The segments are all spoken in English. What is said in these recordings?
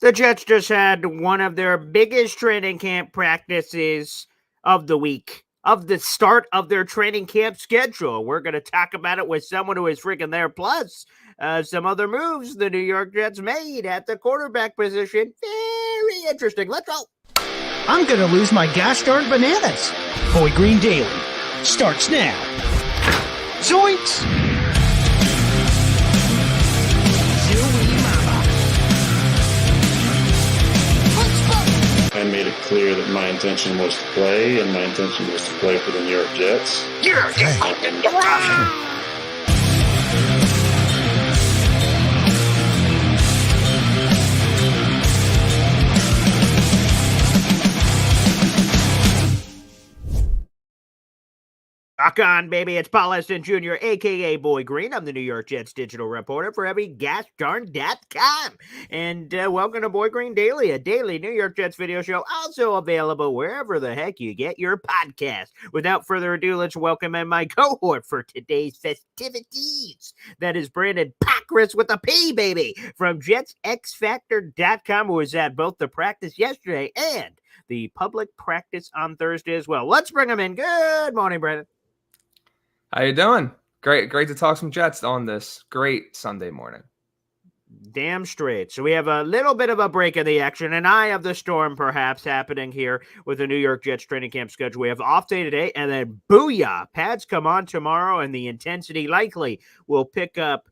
The Jets just had one of their biggest training camp practices of the week, of the start of their training camp schedule. We're going to talk about it with someone who is freaking there. Plus, some other moves the New York Jets made at the quarterback position. Very interesting. Let's go. I'm going to lose my gosh darn bananas. Boy Green Daily starts now. Zoinks! I made it clear that my intention was to play, and my intention was to play for the New York Jets. Rock on, baby. It's Paul Eston Jr., a.k.a. Boy Green. I'm the New York Jets digital reporter for everygasdarn.com. And welcome to Boy Green Daily, a daily New York Jets video show, also available wherever the heck you get your podcast. Without further ado, let's welcome in my cohort for today's festivities. That is Brandon Pockris with a P, baby, from JetsXFactor.com, who was at both the practice yesterday and the public practice on Thursday as well. Let's bring him in. Good morning, Brandon. How you doing? Great to talk some Jets on this great Sunday morning. Damn straight. So we have a little bit of a break in the action, an eye of the storm perhaps happening here with the New York Jets training camp schedule. We have off day today, and then booyah, pads come on tomorrow, and the intensity likely will pick up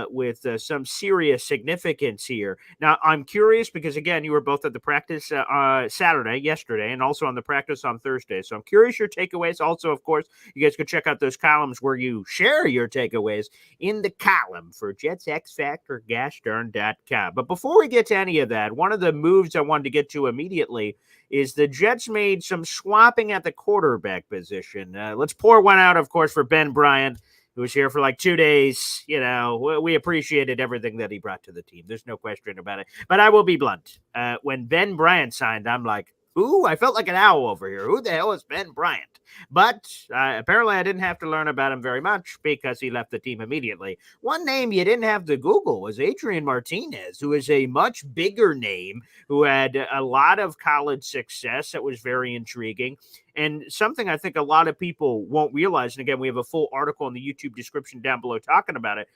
with some serious significance here. Now, I'm curious because, again, you were both at the practice yesterday, and also on the practice on Thursday. So I'm curious your takeaways. Also, of course, you guys could check out those columns where you share your takeaways in the column for JetsXFactor.com. But before we get to any of that, one of the moves I wanted to get to immediately is the Jets made some swapping at the quarterback position. Let's pour one out, of course, for Ben Bryant, who was here for like 2 days. You know, we appreciated everything that he brought to the team. There's no question about it. But I will be blunt. When Ben Bryant signed, I'm like, ooh, I felt like an owl over here. Who the hell is Ben Bryant? But apparently I didn't have to learn about him very much because he left the team immediately. One name you didn't have to Google was Adrian Martinez, who is a much bigger name, who had a lot of college success that was very intriguing. And something I think a lot of people won't realize, and again, we have a full article in the YouTube description down below talking about it.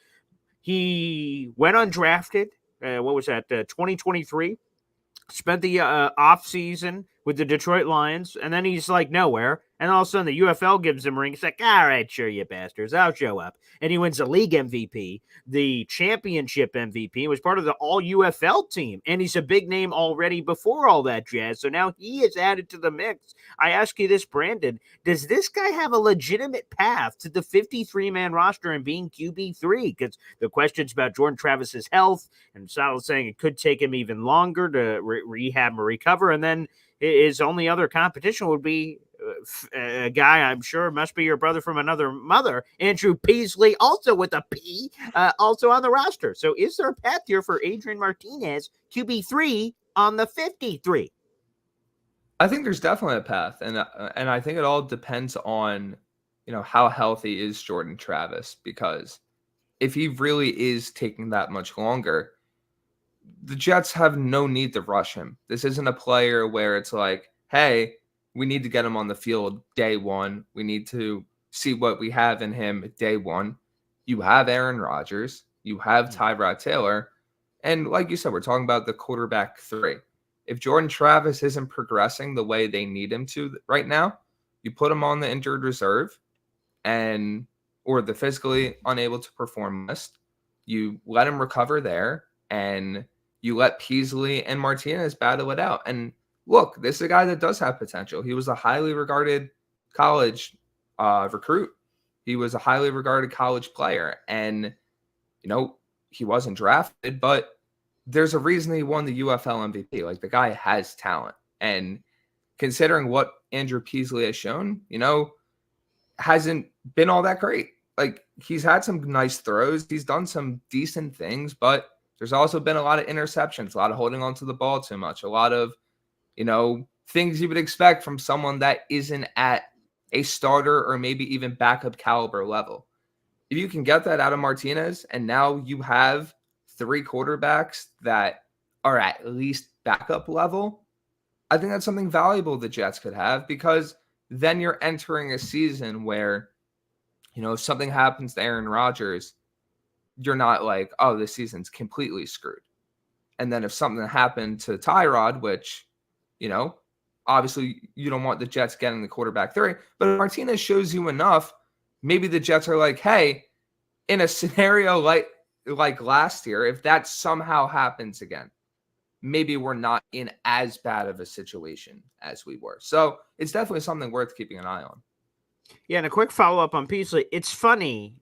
He went undrafted. 2023. Spent the off season with the Detroit Lions, and then he's like nowhere. And all of a sudden, the UFL gives him a ring. He's like, all right, sure, you bastards, I'll show up. And he wins the league MVP, the championship MVP, was part of the all-UFL team. And he's a big name already before all that jazz. So now he is added to the mix. I ask you this, Brandon, does this guy have a legitimate path to the 53-man roster and being QB3? Because the questions about Jordan Travis's health, and Sal saying it could take him even longer to rehab and recover. And then his only other competition would be a guy I'm sure must be your brother from another mother, Andrew Peasley, also with a P, also on the roster. So is there a path here for Adrian Martinez, QB3 on the 53? I think there's definitely a path, and I think it all depends on, how healthy is Jordan Travis, because if he really is taking that much longer, the Jets have no need to rush him. This isn't a player where it's like, hey, we need to get him on the field day one. We need to see what we have in him day one. You have Aaron Rodgers. You have Tyrod Taylor. And like you said, we're talking about the quarterback 3. If Jordan Travis isn't progressing the way they need him to right now, you put him on the injured reserve or the physically unable to perform list. You let him recover there, and you let Peasley and Martinez battle it out. And look, this is a guy that does have potential. He was a highly regarded college recruit. He was a highly regarded college player. And, he wasn't drafted, but there's a reason he won the UFL MVP. Like, the guy has talent. And considering what Andrew Peasley has shown, hasn't been all that great. Like, he's had some nice throws. He's done some decent things, but there's also been a lot of interceptions, a lot of holding onto the ball too much, a lot of, things you would expect from someone that isn't at a starter or maybe even backup caliber level. If you can get that out of Martinez, and now you have 3 quarterbacks that are at least backup level, I think that's something valuable the Jets could have, because then you're entering a season where, if something happens to Aaron Rodgers, you're not like, oh, this season's completely screwed. And then if something happened to Tyrod, which, obviously you don't want the Jets getting the quarterback 3, but if Martinez shows you enough, maybe the Jets are like, hey, in a scenario like last year, if that somehow happens again, maybe we're not in as bad of a situation as we were. So it's definitely something worth keeping an eye on. Yeah, and a quick follow-up on Peasley. It's funny,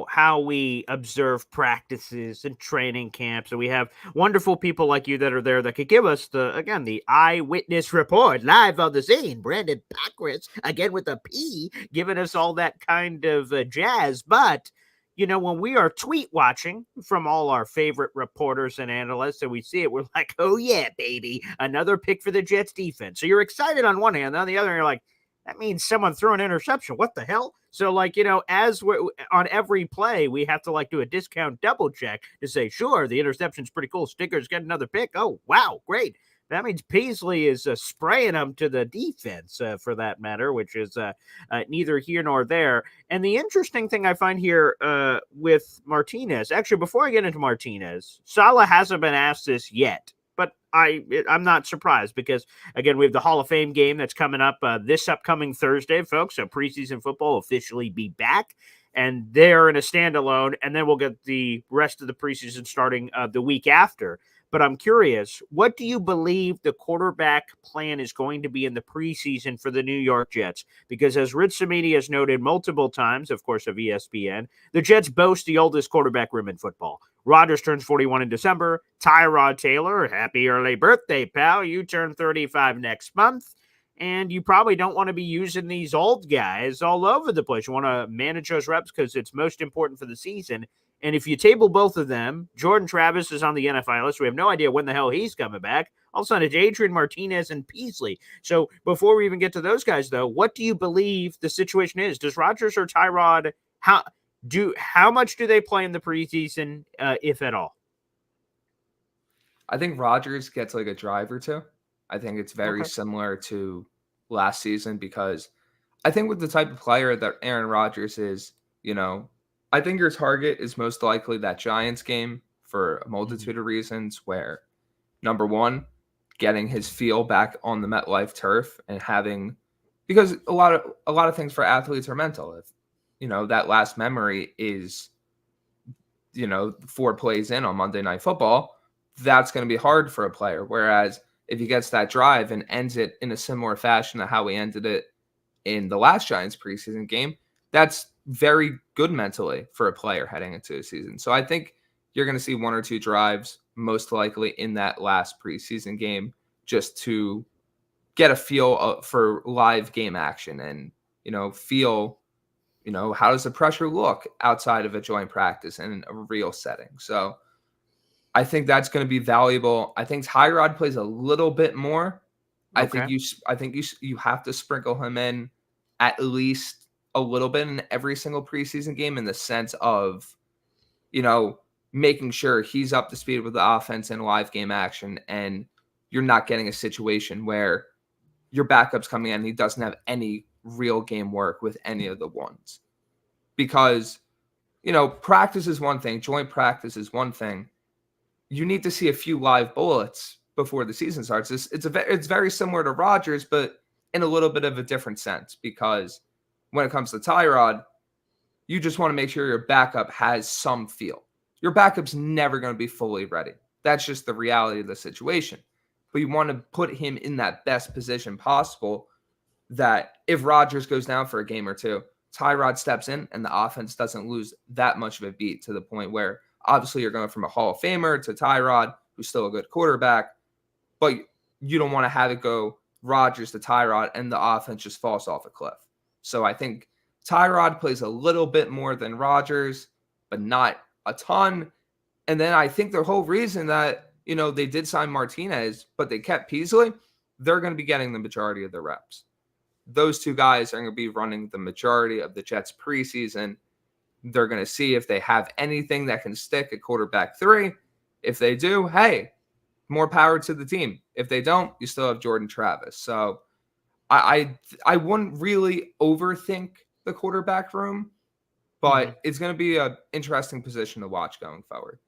how we observe practices and training camps, and we have wonderful people like you that are there that could give us the eyewitness report live on the scene. Brandon Packris, again with a P, giving us all that kind of jazz. But, when we are tweet watching from all our favorite reporters and analysts and we see it, we're like, oh yeah, baby, another pick for the Jets defense. So you're excited on one hand, on the other, you're like, that means someone threw an interception. What the hell? So, as we're on every play, we have to do a discount double check to say, sure, the interception's pretty cool. Stickers get another pick. Oh, wow, great. That means Peasley is spraying them to the defense, for that matter, which is neither here nor there. And the interesting thing I find here with Martinez, actually, before I get into Martinez, Saleh hasn't been asked this yet. But I'm not surprised because, again, we have the Hall of Fame game that's coming up this upcoming Thursday, folks. So preseason football will officially be back, and they're in a standalone, and then we'll get the rest of the preseason starting the week after. But I'm curious, what do you believe the quarterback plan is going to be in the preseason for the New York Jets? Because as Rich Cimini has noted multiple times, of course, of ESPN, the Jets boast the oldest quarterback room in football. Rodgers turns 41 in December. Tyrod Taylor, happy early birthday, pal. You turn 35 next month. And you probably don't want to be using these old guys all over the place. You want to manage those reps because it's most important for the season. And if you table both of them, Jordan Travis is on the NFL list. We have no idea when the hell he's coming back. All of a sudden, it's Adrian Martinez and Peasley. So before we even get to those guys, though, what do you believe the situation is? Does Rodgers or Tyrod, how much do they play in the preseason, if at all? I think Rodgers gets a drive or two. I think it's very similar to last season, because I think with the type of player that Aaron Rodgers is, I think your target is most likely that Giants game for a multitude of reasons, where number one, getting his feel back on the MetLife turf and because a lot of things for athletes are mental. If, that last memory is, 4 plays in on Monday Night Football, that's going to be hard for a player. Whereas if he gets that drive and ends it in a similar fashion to how we ended it in the last Giants preseason game, that's very good mentally for a player heading into a season. So I think you're going to see 1 or 2 drives, most likely in that last preseason game, just to get a feel for live game action and, feel, how does the pressure look outside of a joint practice and a real setting. So I think that's going to be valuable. I think Tyrod plays a little bit more. Okay. I think you have to sprinkle him in at least a little bit in every single preseason game, in the sense of, making sure he's up to speed with the offense and live game action, and you're not getting a situation where your backup's coming in and he doesn't have any real game work with any of the ones. Because, practice is one thing, joint practice is one thing. You need to see a few live bullets before the season starts. It's very similar to Rodgers, but in a little bit of a different sense, because when it comes to Tyrod, you just want to make sure your backup has some feel. Your backup's never going to be fully ready. That's just the reality of the situation. But you want to put him in that best position possible, that if Rodgers goes down for a game or two, Tyrod steps in and the offense doesn't lose that much of a beat, to the point where obviously you're going from a Hall of Famer to Tyrod, who's still a good quarterback, but you don't want to have it go Rodgers to Tyrod and the offense just falls off a cliff. So I think Tyrod plays a little bit more than Rodgers, but not a ton. And then I think the whole reason that, they did sign Martinez, but they kept Peasley, they're going to be getting the majority of the reps. Those 2 guys are going to be running the majority of the Jets preseason. They're going to see if they have anything that can stick at quarterback 3. If they do, hey, more power to the team. If they don't, you still have Jordan Travis. So I wouldn't really overthink the quarterback room, but it's going to be an interesting position to watch going forward.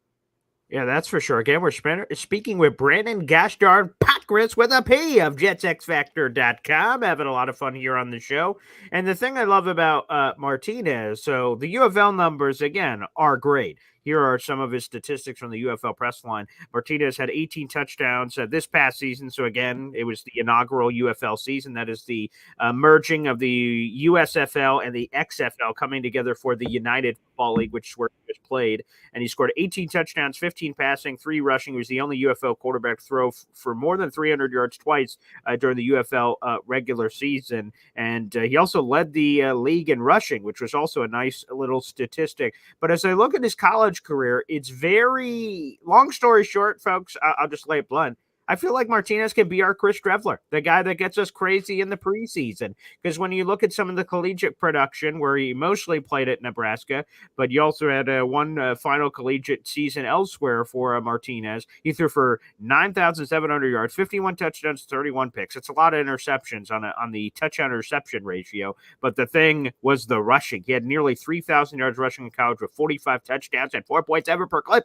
Yeah, that's for sure. Again, we're speaking with Brandon Gastard Potgris with a P of JetsXFactor.com. Having a lot of fun here on the show. And the thing I love about Martinez, so the UFL numbers, again, are great. Here are some of his statistics from the UFL press line. Martinez had 18 touchdowns this past season. So, again, it was the inaugural UFL season. That is the merging of the USFL and the XFL coming together for the United Football League, which is where he was played. And he scored 18 touchdowns, 15 passing, 3 rushing. He was the only UFL quarterback to throw for more than 300 yards twice during the UFL regular season. And he also led the league in rushing, which was also a nice little statistic. But as I look at his college career, it's very, long story short, folks, I'll just lay it blunt. I feel like Martinez can be our Chris Drevler, the guy that gets us crazy in the preseason. Because when you look at some of the collegiate production, where he mostly played at Nebraska, but you also had one final collegiate season elsewhere for Martinez. He threw for 9,700 yards, 51 touchdowns, 31 picks. It's a lot of interceptions on the touchdown interception ratio. But the thing was the rushing. He had nearly 3,000 yards rushing in college with 45 touchdowns and 4.7 per clip.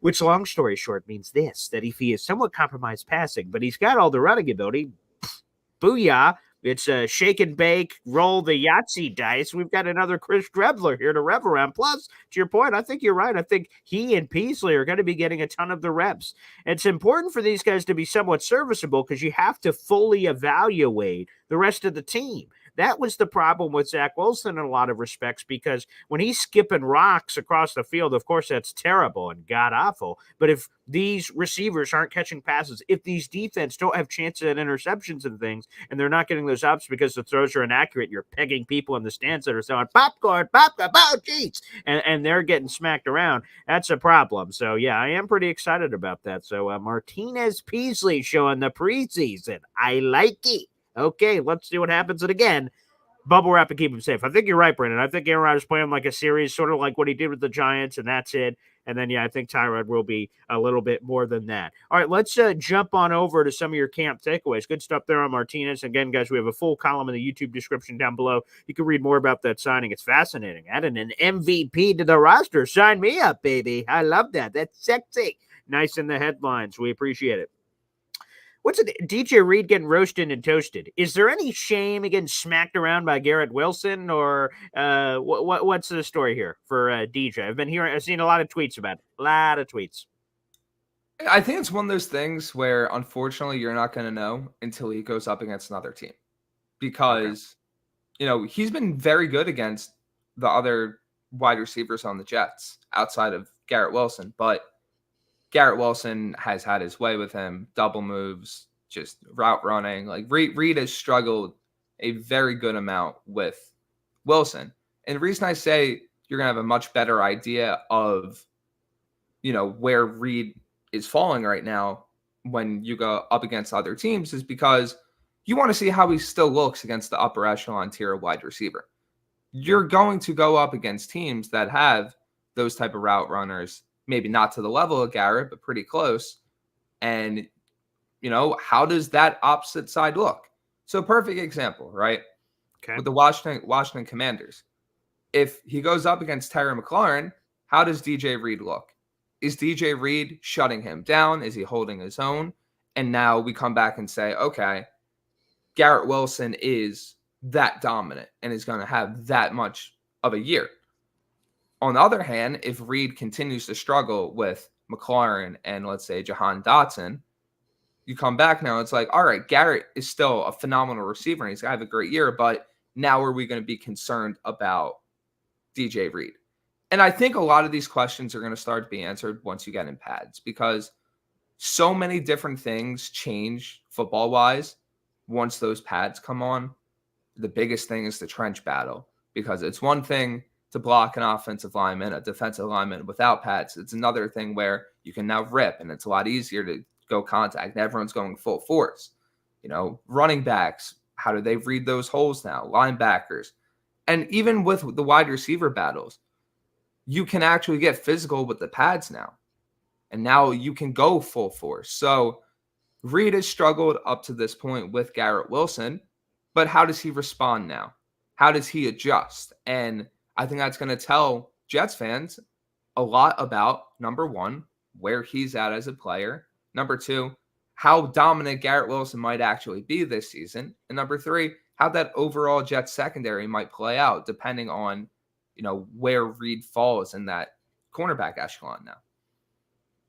Which, long story short, means this, that if he is somewhat compromised passing, but he's got all the running ability, booyah. It's a shake and bake, roll the Yahtzee dice. We've got another Chris Drevler here to rev around. Plus, to your point, I think you're right. I think he and Peasley are going to be getting a ton of the reps. It's important for these guys to be somewhat serviceable because you have to fully evaluate the rest of the team. That was the problem with Zach Wilson in a lot of respects, because when he's skipping rocks across the field, of course, that's terrible and god-awful. But if these receivers aren't catching passes, if these defense don't have chances at interceptions and things, and they're not getting those ups because the throws are inaccurate, you're pegging people in the stands that are saying, popcorn, oh, jeez, and they're getting smacked around. That's a problem. So, yeah, I am pretty excited about that. So, Martinez Peasley showing the preseason. I like it. Okay, let's see what happens. And again, bubble wrap and keep him safe. I think you're right, Brandon. I think Aaron Rodgers playing like a series, sort of like what he did with the Giants, and that's it. And then, yeah, I think Tyrod will be a little bit more than that. All right, let's jump on over to some of your camp takeaways. Good stuff there on Martinez. Again, guys, we have a full column in the YouTube description down below. You can read more about that signing. It's fascinating. Adding an MVP to the roster. Sign me up, baby. I love that. That's sexy. Nice in the headlines. We appreciate it. What's it? DJ Reed getting roasted and toasted. Is there any shame getting smacked around by Garrett Wilson, or what's the story here for DJ? I've seen a lot of tweets about it. A lot of tweets. I think it's one of those things where, unfortunately, you're not going to know until he goes up against another team, because, he's been very good against the other wide receivers on the Jets outside of Garrett Wilson, but Garrett Wilson has had his way with him, double moves, just route running. Like Reed has struggled a very good amount with Wilson. And the reason I say you're going to have a much better idea of, where Reed is falling right now when you go up against other teams is because you want to see how he still looks against the upper echelon tier wide receiver. You're going to go up against teams that have those type of route runners, maybe not to the level of Garrett, but pretty close. And, how does that opposite side look? So perfect example, right? Okay. With the Washington Commanders. If he goes up against Terry McLaurin, how does DJ Reed look? Is DJ Reed shutting him down? Is he holding his own? And now we come back and say, okay, Garrett Wilson is that dominant and is going to have that much of a year. On the other hand, if Reed continues to struggle with McLaurin and, let's say, Jahan Dotson, you come back now, it's like, all right, Garrett is still a phenomenal receiver and he's going to have a great year, but now are we going to be concerned about DJ Reed? And I think a lot of these questions are going to start to be answered once you get in pads, because so many different things change football-wise once those pads come on. The biggest thing is the trench battle, because it's one thing to block an offensive lineman, a defensive lineman without pads. It's another thing where you can now rip, and it's a lot easier to go contact, and everyone's going full force. Running backs, how do they read those holes now? Linebackers. And even with the wide receiver battles, you can actually get physical with the pads now. And now you can go full force. So Reed has struggled up to this point with Garrett Wilson, but how does he respond now? How does he adjust? And I think that's going to tell Jets fans a lot about, number one, where he's at as a player. Number two, how dominant Garrett Wilson might actually be this season. And number three, how that overall Jets secondary might play out depending on, where Reed falls in that cornerback echelon now.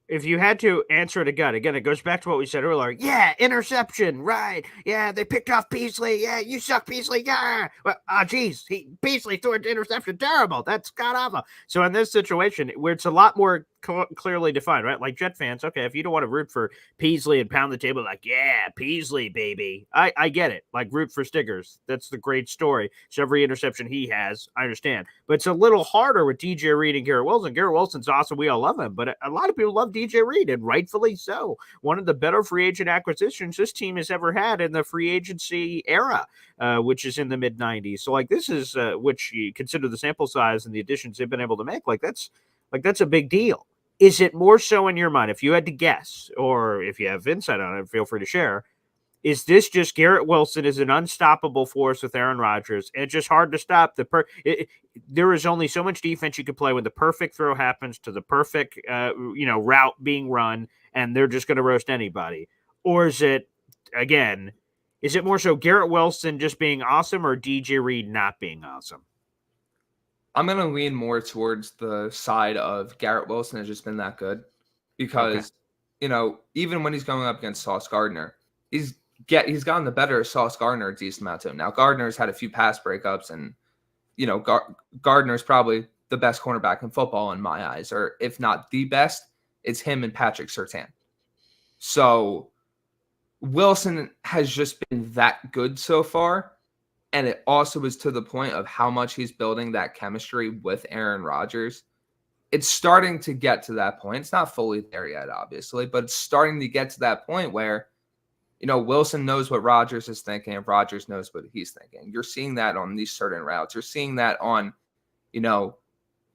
If you had to answer it again, it goes back to what we said earlier. Yeah, interception, right. Yeah, they picked off Beasley. Yeah, you suck, Beasley. Yeah. Well, geez, Beasley threw an interception. Terrible. That's god awful. So in this situation, where it's a lot more clearly defined, right? Like Jet fans, okay, if you don't want to root for Beasley and pound the table like, yeah, Beasley, baby. I get it. Like root for Stiggers. That's the great story. So every interception he has, I understand. But it's a little harder with DJ Reed and Garrett Wilson. Garrett Wilson's awesome. We all love him. But a lot of people love DJ Reed, and rightfully so. One of the better free agent acquisitions this team has ever had in the free agency era, which is in the mid-90s. So like this is, which you consider the sample size and the additions they've been able to make, that's a big deal. Is it more so in your mind, if you had to guess, or if you have insight on it, feel free to share, is this just Garrett Wilson is an unstoppable force with Aaron Rodgers, and it's just hard to stop there is only so much defense you can play when the perfect throw happens to the perfect, route being run, and they're just going to roast anybody? Or is it more so Garrett Wilson just being awesome, or DJ Reed not being awesome? I'm going to lean more towards the side of Garrett Wilson has just been that good because, even when he's going up against Sauce Gardner, he's gotten the better of Sauce Gardner a decent amount of time. Now, Gardner's had a few pass breakups, and, Gardner's probably the best cornerback in football in my eyes, or if not the best, it's him and Patrick Surtain. So Wilson has just been that good so far. And it also is to the point of how much he's building that chemistry with Aaron Rodgers. It's starting to get to that point. It's not fully there yet, obviously, but it's starting to get to that point where, Wilson knows what Rodgers is thinking and Rodgers knows what he's thinking. You're seeing that on these certain routes. You're seeing that on,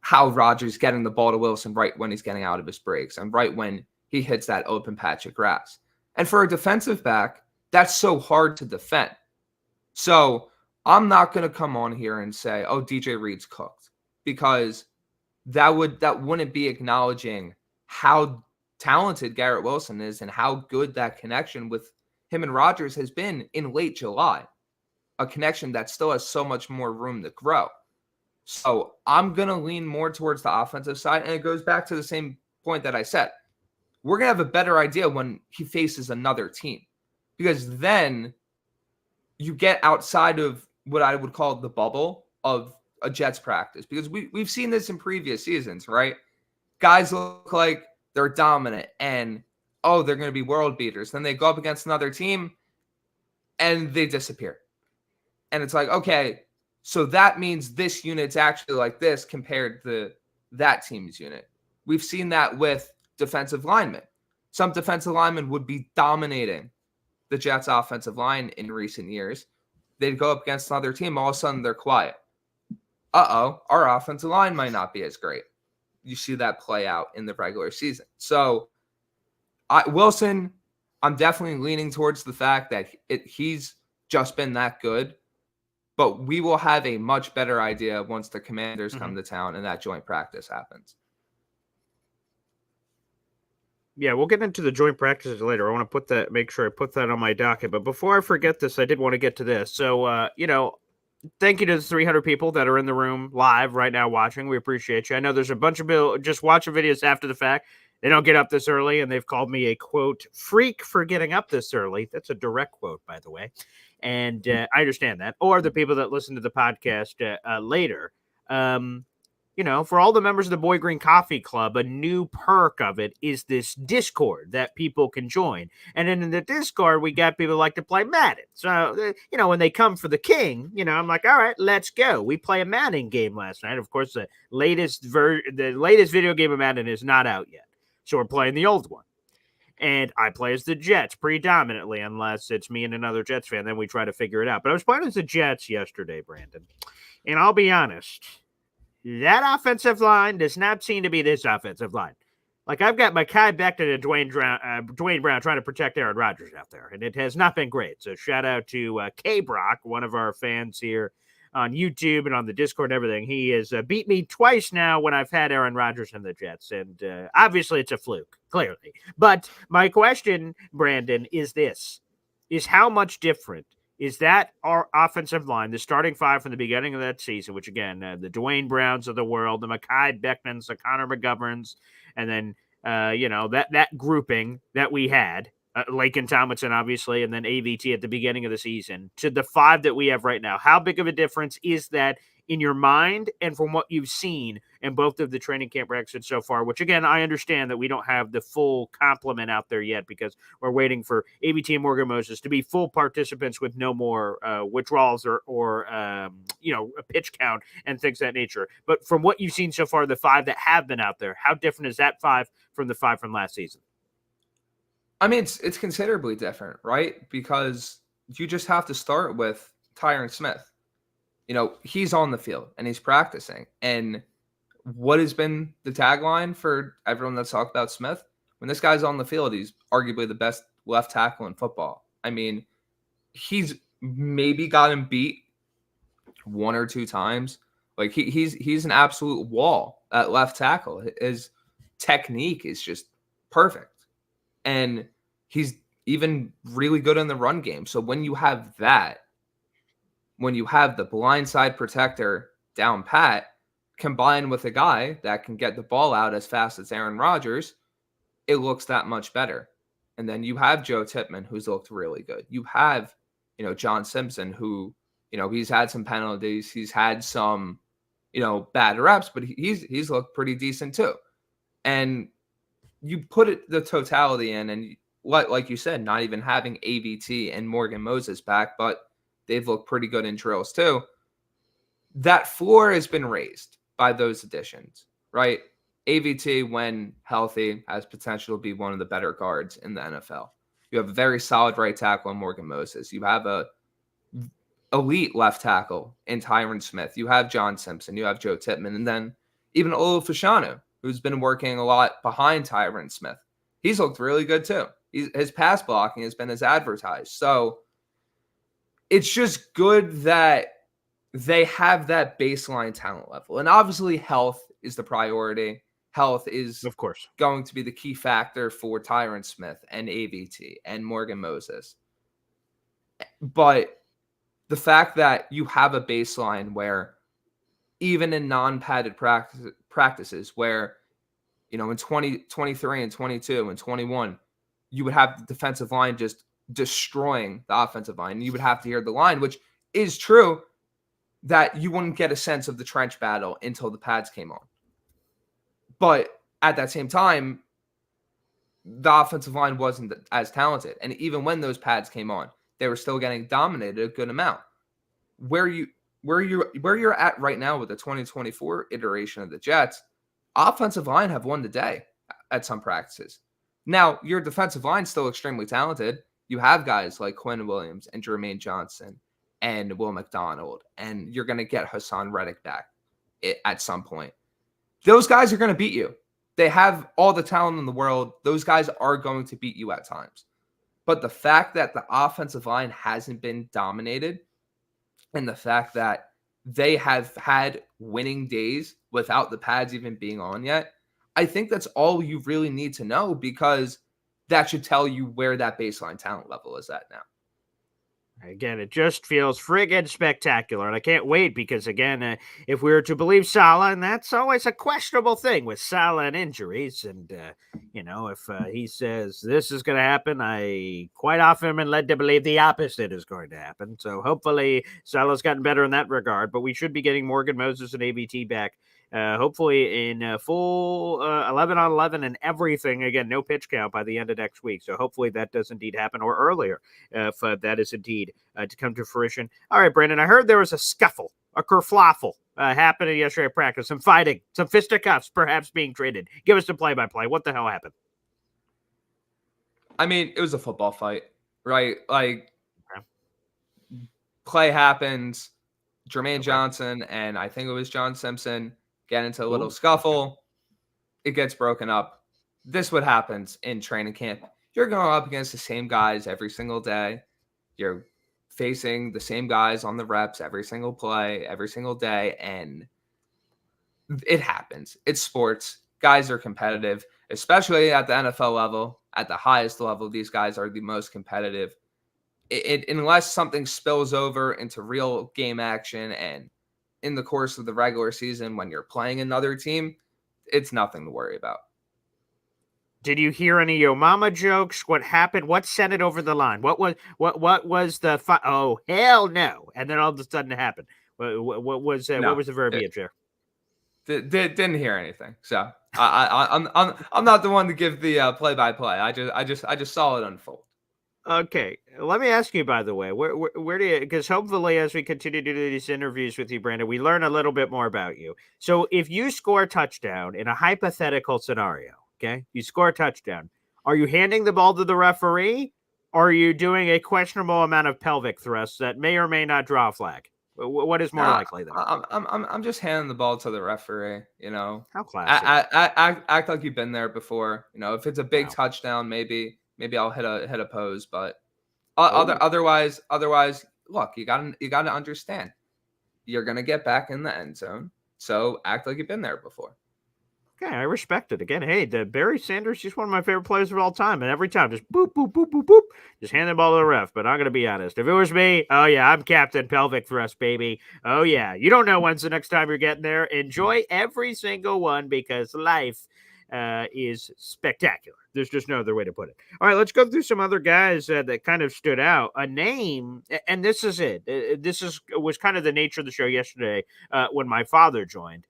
how Rodgers getting the ball to Wilson right when he's getting out of his breaks and right when he hits that open patch of grass. And for a defensive back, that's so hard to defend. So I'm not going to come on here and say, oh, DJ Reed's cooked, because that wouldn't be acknowledging how talented Garrett Wilson is and how good that connection with him and Rodgers has been in late July, a connection that still has so much more room to grow. So I'm going to lean more towards the offensive side, and it goes back to the same point that I said. We're going to have a better idea when he faces another team, because then you get outside of what I would call the bubble of a Jets practice, because we've seen this in previous seasons, right? Guys look like they're dominant and, they're going to be world beaters. Then they go up against another team and they disappear. And it's like, okay, so that means this unit's actually like this compared to that team's unit. We've seen that with defensive linemen. Some defensive linemen would be dominating the Jets offensive line in recent years. They'd go up against another team. All of a sudden, they're quiet. Our offensive line might not be as great. You see that play out in the regular season. So, Wilson, I'm definitely leaning towards the fact that he's just been that good. But we will have a much better idea once the Commanders come to town and that joint practice happens. Yeah, we'll get into the joint practices later. I want to make sure I put that on my docket. But before I forget this, I did want to get to this. So, thank you to the 300 people that are in the room live right now watching. We appreciate you. I know there's a bunch of people just watching videos after the fact. They don't get up this early, and they've called me a, quote, freak for getting up this early. That's a direct quote, by the way. And I understand that. Or the people that listen to the podcast later. For all the members of the Boy Green Coffee Club, a new perk of it is this Discord that people can join. And then in the Discord, we got people who like to play Madden. So, when they come for the king, I'm like, all right, let's go. We play a Madden game last night. Of course, the latest video game of Madden is not out yet. So we're playing the old one. And I play as the Jets predominantly, unless it's me and another Jets fan. Then we try to figure it out. But I was playing as the Jets yesterday, Brandon. And I'll be honest. That offensive line does not seem to be this offensive line. Like, I've got Mekhi Becton and Dwayne Brown trying to protect Aaron Rodgers out there, and it has not been great. So shout out to K-Brock, one of our fans here on YouTube and on the Discord and everything. He has beat me twice now when I've had Aaron Rodgers and the Jets, and obviously it's a fluke, clearly. But my question, Brandon, is this. Is how much different is that our offensive line, the starting five from the beginning of that season, which, again, the Dwayne Browns of the world, the Mekhi Bectons, the Connor McGoverns, and then, that grouping that we had, Laken Tomlinson, obviously, and then AVT at the beginning of the season, to the five that we have right now. How big of a difference is that in your mind and from what you've seen in both of the training camp practices so far, which, again, I understand that we don't have the full complement out there yet because we're waiting for AVT and Morgan Moses to be full participants with no more withdrawals or a pitch count and things of that nature. But from what you've seen so far, the five that have been out there, how different is that five from the five from last season? I mean, it's considerably different, right? Because you just have to start with Tyron Smith. He's on the field and he's practicing. And what has been the tagline for everyone that's talked about Smith? When this guy's on the field, he's arguably the best left tackle in football. I mean, he's maybe gotten beat one or two times. Like he's an absolute wall at left tackle. His technique is just perfect. And he's even really good in the run game. So when you have that, when you have the blindside protector down pat, combined with a guy that can get the ball out as fast as Aaron Rodgers, it looks that much better. And then you have Joe Tippmann, who's looked really good. You have, John Simpson, who, he's had some penalties. He's had some, bad reps, but he's looked pretty decent too. And you put the totality in, and like you said, not even having AVT and Morgan Moses back, but they've looked pretty good in drills too. That floor has been raised by those additions, right? AVT, when healthy, has potential to be one of the better guards in the NFL. You have a very solid right tackle in Morgan Moses. You have a elite left tackle in Tyron Smith. You have John Simpson. You have Joe Tippmann. And then even Olu Fashanu, who's been working a lot behind Tyron Smith. He's looked really good too. His pass blocking has been as advertised. So it's just good that they have that baseline talent level. And obviously health is the priority. Health is, of course, going to be the key factor for Tyron Smith and AVT and Morgan Moses. But the fact that you have a baseline where even in non-padded practices where, in 2023 and 22 and 21, you would have the defensive line just destroying the offensive line. You would have to hear the line, which is true, that you wouldn't get a sense of the trench battle until the pads came on. But at that same time, the offensive line wasn't as talented. And even when those pads came on, they were still getting dominated a good amount. Where you're at right now with the 2024 iteration of the Jets, offensive line have won the day at some practices. Now, your defensive line is still extremely talented. You have guys like Quinn Williams and Jermaine Johnson and Will McDonald, and you're going to get Hassan Reddick back at some point. Those guys are going to beat you. They have all the talent in the world. Those guys are going to beat you at times. But the fact that the offensive line hasn't been dominated, and the fact that they have had winning days without the pads even being on yet, I think that's all you really need to know, because that should tell you where that baseline talent level is at now. Again, it just feels friggin' spectacular, and I can't wait because, again, if we were to believe Saleh, and that's always a questionable thing with Saleh and injuries, and, if he says this is going to happen, I quite often am led to believe the opposite is going to happen. So hopefully Saleh's gotten better in that regard, but we should be getting Morgan Moses and AVT back. Hopefully in full 11 on 11 and everything. Again, no pitch count by the end of next week. So hopefully that does indeed happen, or earlier if that is indeed to come to fruition. All right, Brandon, I heard there was a scuffle, a kerfluffle happening yesterday at practice. Some fighting, some fisticuffs perhaps being traded. Give us the play-by-play. What the hell happened? I mean, it was a football fight, right? Like, play happens. Jermaine Johnson and I think it was John Simpson get into a little scuffle. It gets broken up. this what happens in training camp. You're going up against the same guys every single day. You're facing the same guys on the reps every single play, every single day, and it happens. It's sports. Guys are competitive, especially at the NFL level. At the highest level, these guys are the most competitive. Unless something spills over into real game action and in the course of the regular season when you're playing another team, it's nothing to worry about. Did you hear any Yo Mama jokes? What happened? What sent it over the line? What was the oh hell no? And then all of a sudden it happened. What was the verbiage there? Didn't hear anything. So I'm not the one to give the play-by-play. I just saw it unfold. Okay, let me ask you, by the way, where do you, because hopefully as we continue to do these interviews with you, Brandon, we learn a little bit more about you. So if you score a touchdown in a hypothetical scenario, okay, you score a touchdown, are you handing the ball to the referee, or are you doing a questionable amount of pelvic thrusts that may or may not draw a flag? What is more likely, though? I'm just handing the ball to the referee, you know. How classy. Act like you've been there before. You know, if it's a big Wow. touchdown, maybe I'll hit a pose, but otherwise, look, you gotta understand, you're gonna get back in the end zone, so act like you've been there before. Okay, I respect it. Again, hey, the Barry Sanders, he's one of my favorite players of all time, and every time, just boop, boop, boop, boop, boop, just hand the ball to the ref. But I'm going to be honest. If it was me, oh, yeah, I'm Captain Pelvic Thrust, baby. Oh, yeah. You don't know when's the next time you're getting there. Enjoy every single one because life is spectacular. There's just no other way to put it. All right, let's go through some other guys that kind of stood out. A name, and this is it. Was kind of the nature of the show yesterday when my father joined.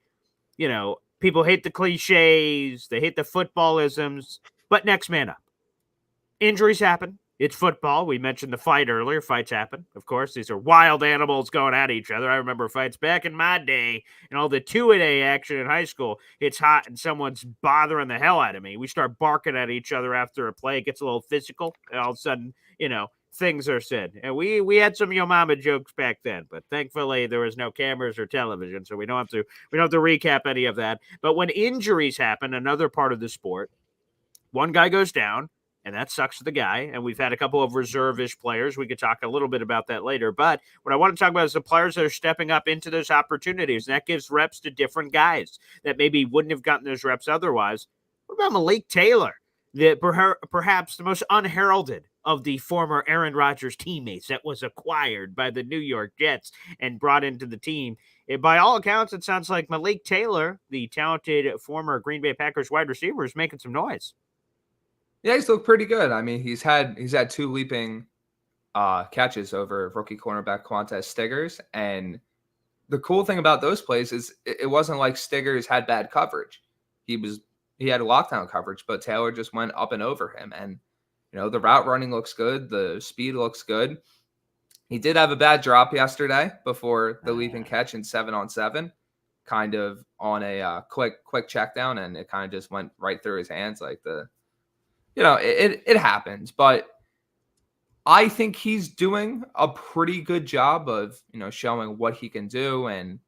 You know, people hate the cliches, they hate the footballisms, but next man up. Injuries happen. It's football. We mentioned the fight earlier. Fights happen. Of course, these are wild animals going at each other. I remember fights back in my day and all the two-a-day action in high school. It's hot and someone's bothering the hell out of me. We start barking at each other after a play. It gets a little physical. And all of a sudden, you know, things are said. And we had some Yo Mama jokes back then, but thankfully there was no cameras or television, so we don't have to recap any of that. But when injuries happen, another part of the sport, one guy goes down, and that sucks for the guy. And we've had a couple of reserve-ish players. We could talk a little bit about that later. But what I want to talk about is the players that are stepping up into those opportunities, and that gives reps to different guys that maybe wouldn't have gotten those reps otherwise. What about Malik Taylor, perhaps the most unheralded of the former Aaron Rodgers teammates that was acquired by the New York Jets and brought into the team? By all accounts, it sounds like Malik Taylor, the talented former Green Bay Packers wide receiver, is making some noise. Yeah, he's looked pretty good. I mean, he's had 2 leaping catches over rookie cornerback Quantez Stiggers, and the cool thing about those plays is it wasn't like Stiggers had bad coverage. He had lockdown coverage, but Taylor just went up and over him, and you know, the route running looks good, the speed looks good. He did have a bad drop yesterday before the leaping catch in 7-on-7, kind of on a quick check down, and it kind of just went right through his hands. Like it happens, but I think he's doing a pretty good job of, you know, showing what he can do and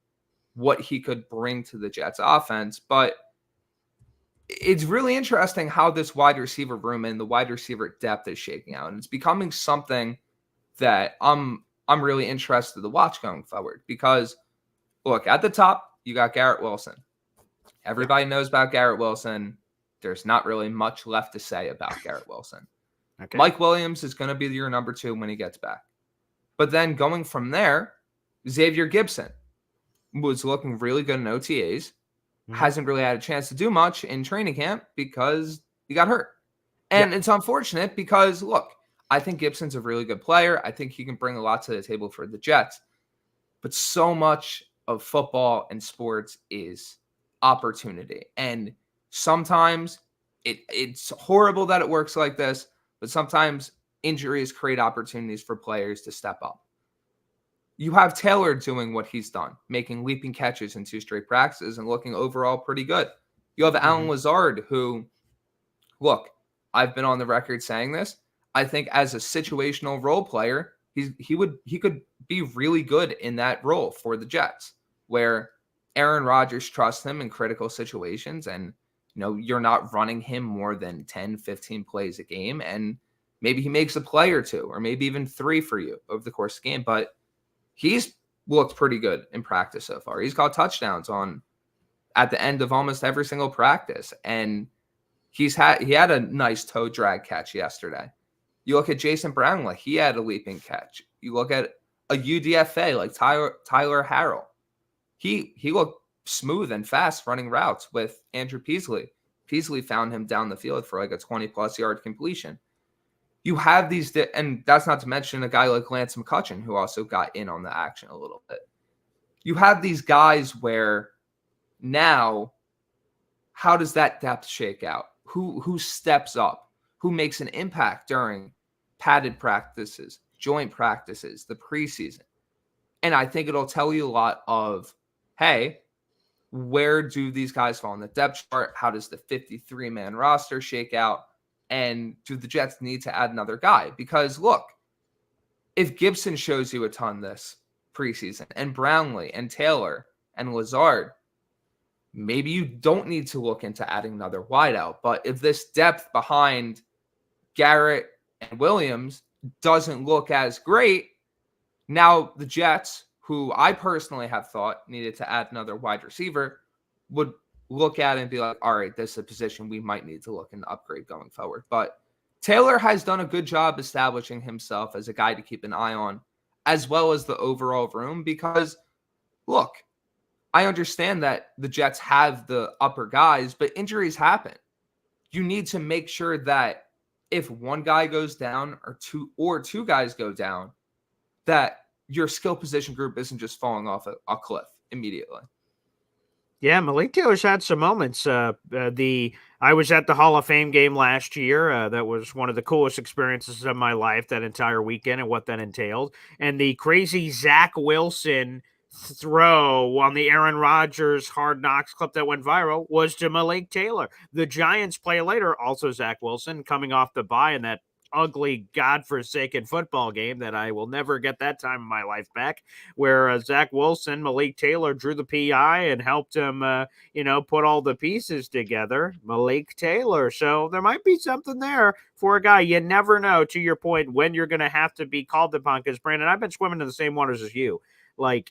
what he could bring to the Jets offense. But it's really interesting how this wide receiver room and the wide receiver depth is shaking out. And it's becoming something that I'm really interested to watch going forward, because look, at the top, you got Garrett Wilson. Everybody knows about Garrett Wilson. There's not really much left to say about Garrett Wilson. Okay. Mike Williams is going to be your number 2 when he gets back. But then going from there, Xavier Gibson was looking really good in OTAs. Hasn't really had a chance to do much in training camp because he got hurt. And it's unfortunate because, look, I think Gibson's a really good player. I think he can bring a lot to the table for the Jets. But so much of football and sports is opportunity. And sometimes it's horrible that it works like this, but sometimes injuries create opportunities for players to step up. You have Taylor doing what he's done, making leaping catches in 2 straight practices and looking overall pretty good. You have Alan Lazard, who, look, I've been on the record saying this. I think as a situational role player, he could be really good in that role for the Jets, where Aaron Rodgers trusts him in critical situations, and you're not running him more than 10, 15 plays a game, and maybe he makes a play or two, or maybe even 3 for you over the course of the game. But he's looked pretty good in practice so far. He's got touchdowns at the end of almost every single practice. And he had a nice toe drag catch yesterday. You look at Jason Brownlee, he had a leaping catch. You look at a UDFA like Tyler Harrell. He looked smooth and fast running routes with Andrew Peasley. Peasley found him down the field for like a 20-plus yard completion. You have these, and that's not to mention a guy like Lance McCutcheon, who also got in on the action a little bit. You have these guys where now, how does that depth shake out? Who steps up? Who makes an impact during padded practices, joint practices, the preseason? And I think it'll tell you a lot of, hey, where do these guys fall on the depth chart? How does the 53-man roster shake out? And do the Jets need to add another guy? Because look, if Gibson shows you a ton this preseason, and Brownlee and Taylor and Lazard, maybe you don't need to look into adding another wideout. But if this depth behind Garrett and Williams doesn't look as great, now the Jets, who I personally have thought needed to add another wide receiver, would look at it and be like, all right, this is a position we might need to look and upgrade going forward. But Taylor has done a good job establishing himself as a guy to keep an eye on, as well as the overall room, because look, I understand that the Jets have the upper guys, but injuries happen. You need to make sure that if one guy goes down or two guys go down, that your skill position group isn't just falling off a cliff immediately. Yeah, Malik Taylor's had some moments. I was at the Hall of Fame game last year. That was one of the coolest experiences of my life, that entire weekend and what that entailed. And the crazy Zach Wilson throw on the Aaron Rodgers Hard Knocks clip that went viral was to Malik Taylor. The Giants play later, also Zach Wilson, coming off the bye in that ugly, godforsaken football game that I will never get that time in my life back, where Zach Wilson, Malik Taylor drew the PI and helped him, put all the pieces together. Malik Taylor. So there might be something there for a guy. You never know, to your point, when you're going to have to be called upon, because, Brandon, I've been swimming in the same waters as you. Like,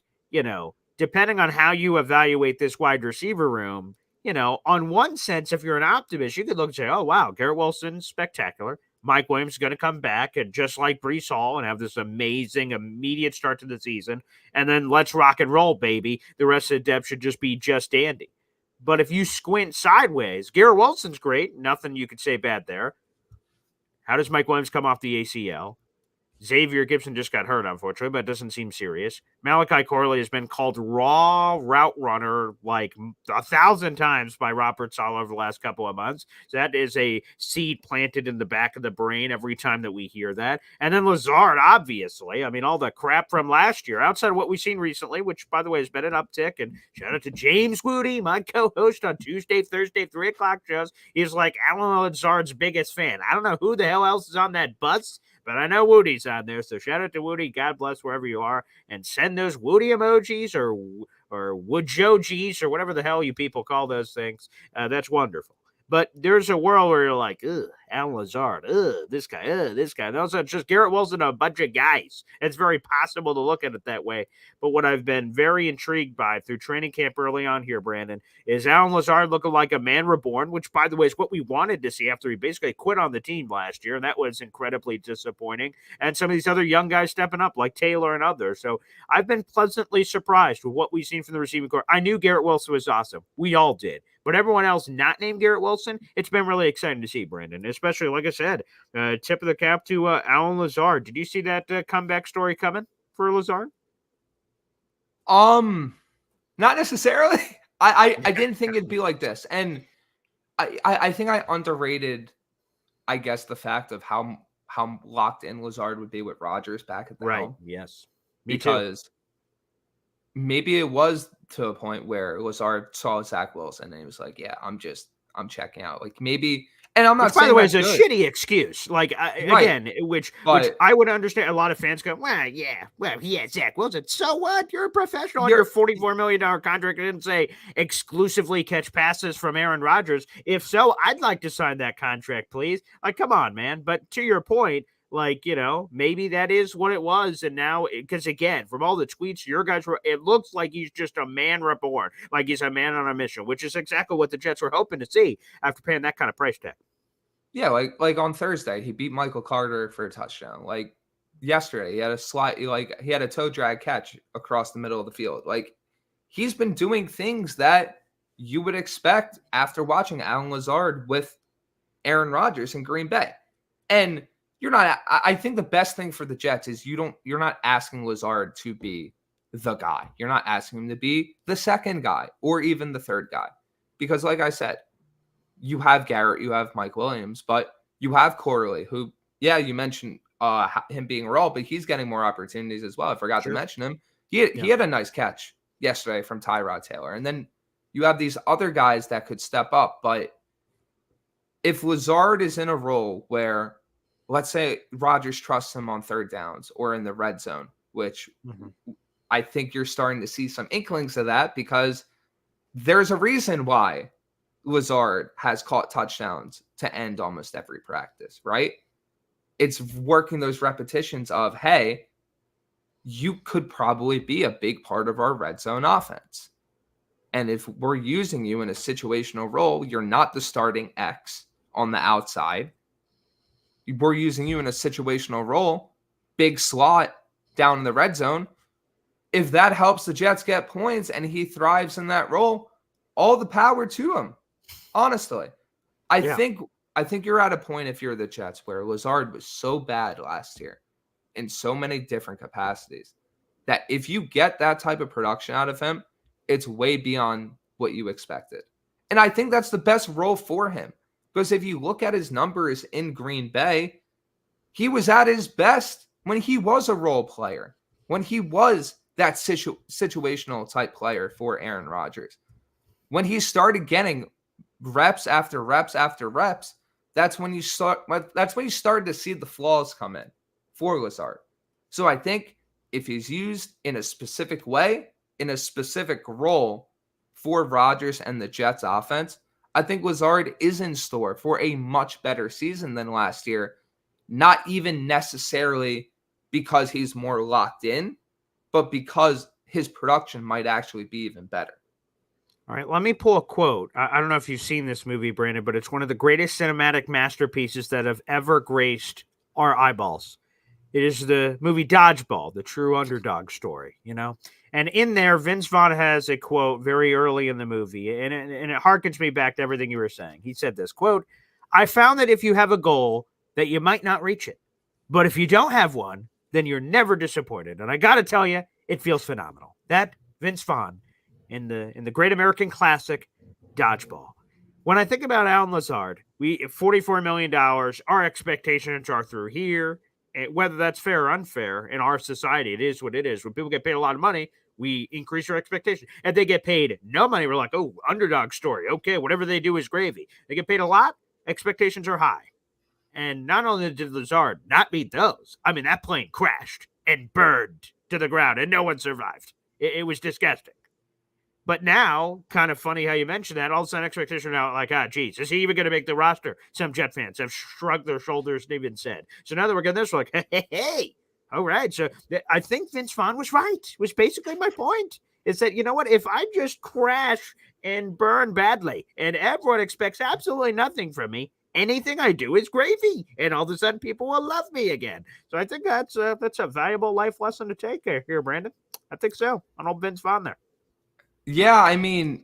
depending on how you evaluate this wide receiver room, on one sense, if you're an optimist, you could look and say, oh, wow, Garrett Wilson's spectacular. Mike Williams is going to come back and just like Breece Hall and have this amazing immediate start to the season. And then let's rock and roll, baby. The rest of the depth should just be just dandy. But if you squint sideways, Garrett Wilson's great. Nothing you could say bad there. How does Mike Williams come off the ACL? Xavier Gibson just got hurt, unfortunately, but it doesn't seem serious. Malachi Corley has been called raw route runner like 1,000 times by Robert Saleh over the last couple of months. So that is a seed planted in the back of the brain every time that we hear that. And then Lazard, obviously. I mean, all the crap from last year, outside of what we've seen recently, which, by the way, has been an uptick. And shout out to James Woody, my co-host on Tuesday, Thursday, 3 o'clock shows. He's like Alan Lazard's biggest fan. I don't know who the hell else is on that bus, but I know Woody's on there, so shout out to Woody. God bless wherever you are, and send those Woody emojis or Woodjojis or whatever the hell you people call those things. That's wonderful. But there's a world where you're like, ugh, Alan Lazard, this guy. And also, it's just Garrett Wilson, a bunch of guys. It's very possible to look at it that way. But what I've been very intrigued by through training camp early on here, Brandon, is Alan Lazard looking like a man reborn, which, by the way, is what we wanted to see after he basically quit on the team last year, and that was incredibly disappointing. And some of these other young guys stepping up, like Taylor and others. So I've been pleasantly surprised with what we've seen from the receiving corps. I knew Garrett Wilson was awesome. We all did. But everyone else not named Garrett Wilson, it's been really exciting to see, Brandon, especially, like I said, tip of the cap to Alan Lazard. Did you see that comeback story coming for Lazard? Not necessarily. I didn't think it'd be like this. And I think I underrated, I guess, the fact of how locked in Lazard would be with Rodgers back at the helm. Yes. Because maybe it was to a point where Lazard saw Zach Wilson and he was like, yeah, I'm checking out. Like maybe, And I'm not Which, by saying the way, is that's a good, shitty excuse. Like, right? again, which But I would understand. A lot of fans go, well, yeah, Zach Wilson. So what? You're a professional on you're your $44 million contract. It didn't say exclusively catch passes from Aaron Rodgers. If so, I'd like to sign that contract, please. Like, come on, man. But to your point, like, maybe that is what it was. And now, because again, from all the tweets your guys were, it looks like he's just a man reborn, like he's a man on a mission, which is exactly what the Jets were hoping to see after paying that kind of price tag. yeah, like on Thursday, he beat Michael Carter for a touchdown. Like yesterday, he had he had a toe drag catch across the middle of the field. Like he's been doing things that you would expect after watching Alan Lazard with Aaron Rodgers in Green Bay. And I think the best thing for the Jets is you're not asking Lazard to be the guy. You're not asking him to be the second guy or even the third guy. Because like I said, you have Garrett, you have Mike Williams, but you have Corley, who, yeah, you mentioned him being raw, but he's getting more opportunities as well. I forgot to mention him. He had a nice catch yesterday from Tyrod Taylor. And then you have these other guys that could step up. But if Lazard is in a role where, let's say, Rodgers trusts him on third downs or in the red zone, which I think you're starting to see some inklings of that, because there's a reason why Lazard has caught touchdowns to end almost every practice, right? It's working those repetitions of, hey, you could probably be a big part of our red zone offense. And if we're using you in a situational role, you're not the starting X on the outside. We're using you in a situational role, big slot down in the red zone. If that helps the Jets get points and he thrives in that role, all the power to him. Honestly, I think you're at a point, if you're the Jets, where Lazard was so bad last year in so many different capacities that if you get that type of production out of him, it's way beyond what you expected. And I think that's the best role for him, because if you look at his numbers in Green Bay, he was at his best when he was a role player, when he was that situational type player for Aaron Rodgers. When he started getting reps after reps after reps, that's when you started to see the flaws come in for Lazard. So I think if he's used in a specific way, in a specific role for Rodgers and the Jets offense, I think Lazard is in store for a much better season than last year. Not even necessarily because he's more locked in, but because his production might actually be even better. All right, let me pull a quote. I don't know if you've seen this movie, Brandon, but it's one of the greatest cinematic masterpieces that have ever graced our eyeballs. It is the movie Dodgeball, the true underdog story, And in there, Vince Vaughn has a quote very early in the movie, and it harkens me back to everything you were saying. He said this, quote, "I found that if you have a goal, that you might not reach it. But if you don't have one, then you're never disappointed. And I got to tell you, it feels phenomenal." That Vince Vaughn in the great American classic Dodgeball. When I think about Alan Lazard, we $44 million, our expectations are through here. And whether that's fair or unfair in our society, it is what it is. When people get paid a lot of money, we increase our expectation. And they get paid no money, we're like, oh, underdog story. Okay, whatever they do is gravy. They get paid a lot, expectations are high. And not only did Lazard not meet those, I mean, that plane crashed and burned to the ground and no one survived. It was disgusting. But now, kind of funny how you mentioned that, all of a sudden expectations are now like, geez, is he even going to make the roster? Some Jet fans have shrugged their shoulders and even said. So now that we're getting this, we're like, hey, all right. So I think Vince Vaughn was right, was basically my point. Is that, you know what, if I just crash and burn badly and everyone expects absolutely nothing from me, anything I do is gravy, and all of a sudden people will love me again. So I think that's a valuable life lesson to take here, Brandon. I think so. On old Vince Vaughn there. Yeah, I mean,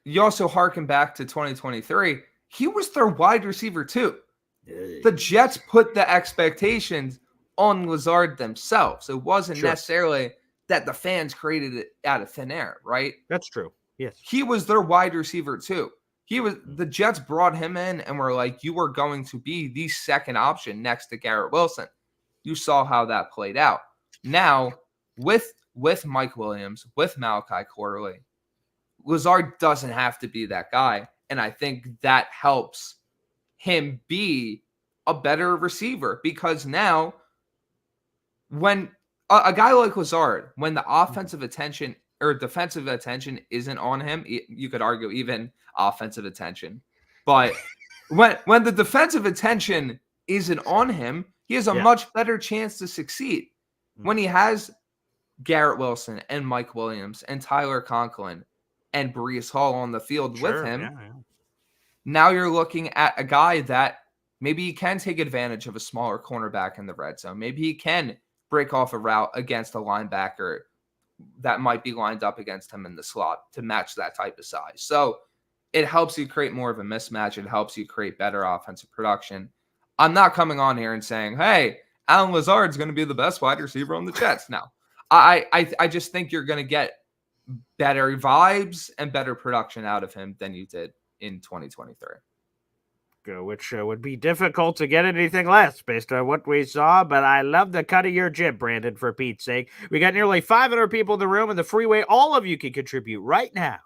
you also harken back to 2023. He was their wide receiver too. The Jets put the expectations on Lazard themselves. It wasn't necessarily that the fans created it out of thin air, right? That's true. Yes. He was their wide receiver too. The Jets brought him in and were like, you are going to be the second option next to Garrett Wilson. You saw how that played out. Now, with Mike Williams, with Malachi Corley, Lazard doesn't have to be that guy. And I think that helps him be a better receiver, because now when a guy like Lazard, when the offensive attention or defensive attention isn't on him, you could argue even offensive attention, but when the defensive attention isn't on him, he has a much better chance to succeed. When he has Garrett Wilson and Mike Williams and Tyler Conklin and Breece Hall on the field with him, now you're looking at a guy that maybe he can take advantage of a smaller cornerback in the red zone. Maybe he can break off a route against a linebacker that might be lined up against him in the slot to match that type of size. So it helps you create more of a mismatch. It helps you create better offensive production. I'm not coming on here and saying, hey, Alan Lazard's going to be the best wide receiver on the Jets. No, I just think you're going to get better vibes and better production out of him than you did in 2023. Which would be difficult to get anything less based on what we saw, but I love the cut of your jib, Brandon, for Pete's sake. We got nearly 500 people in the room, and the free way all of you can contribute right now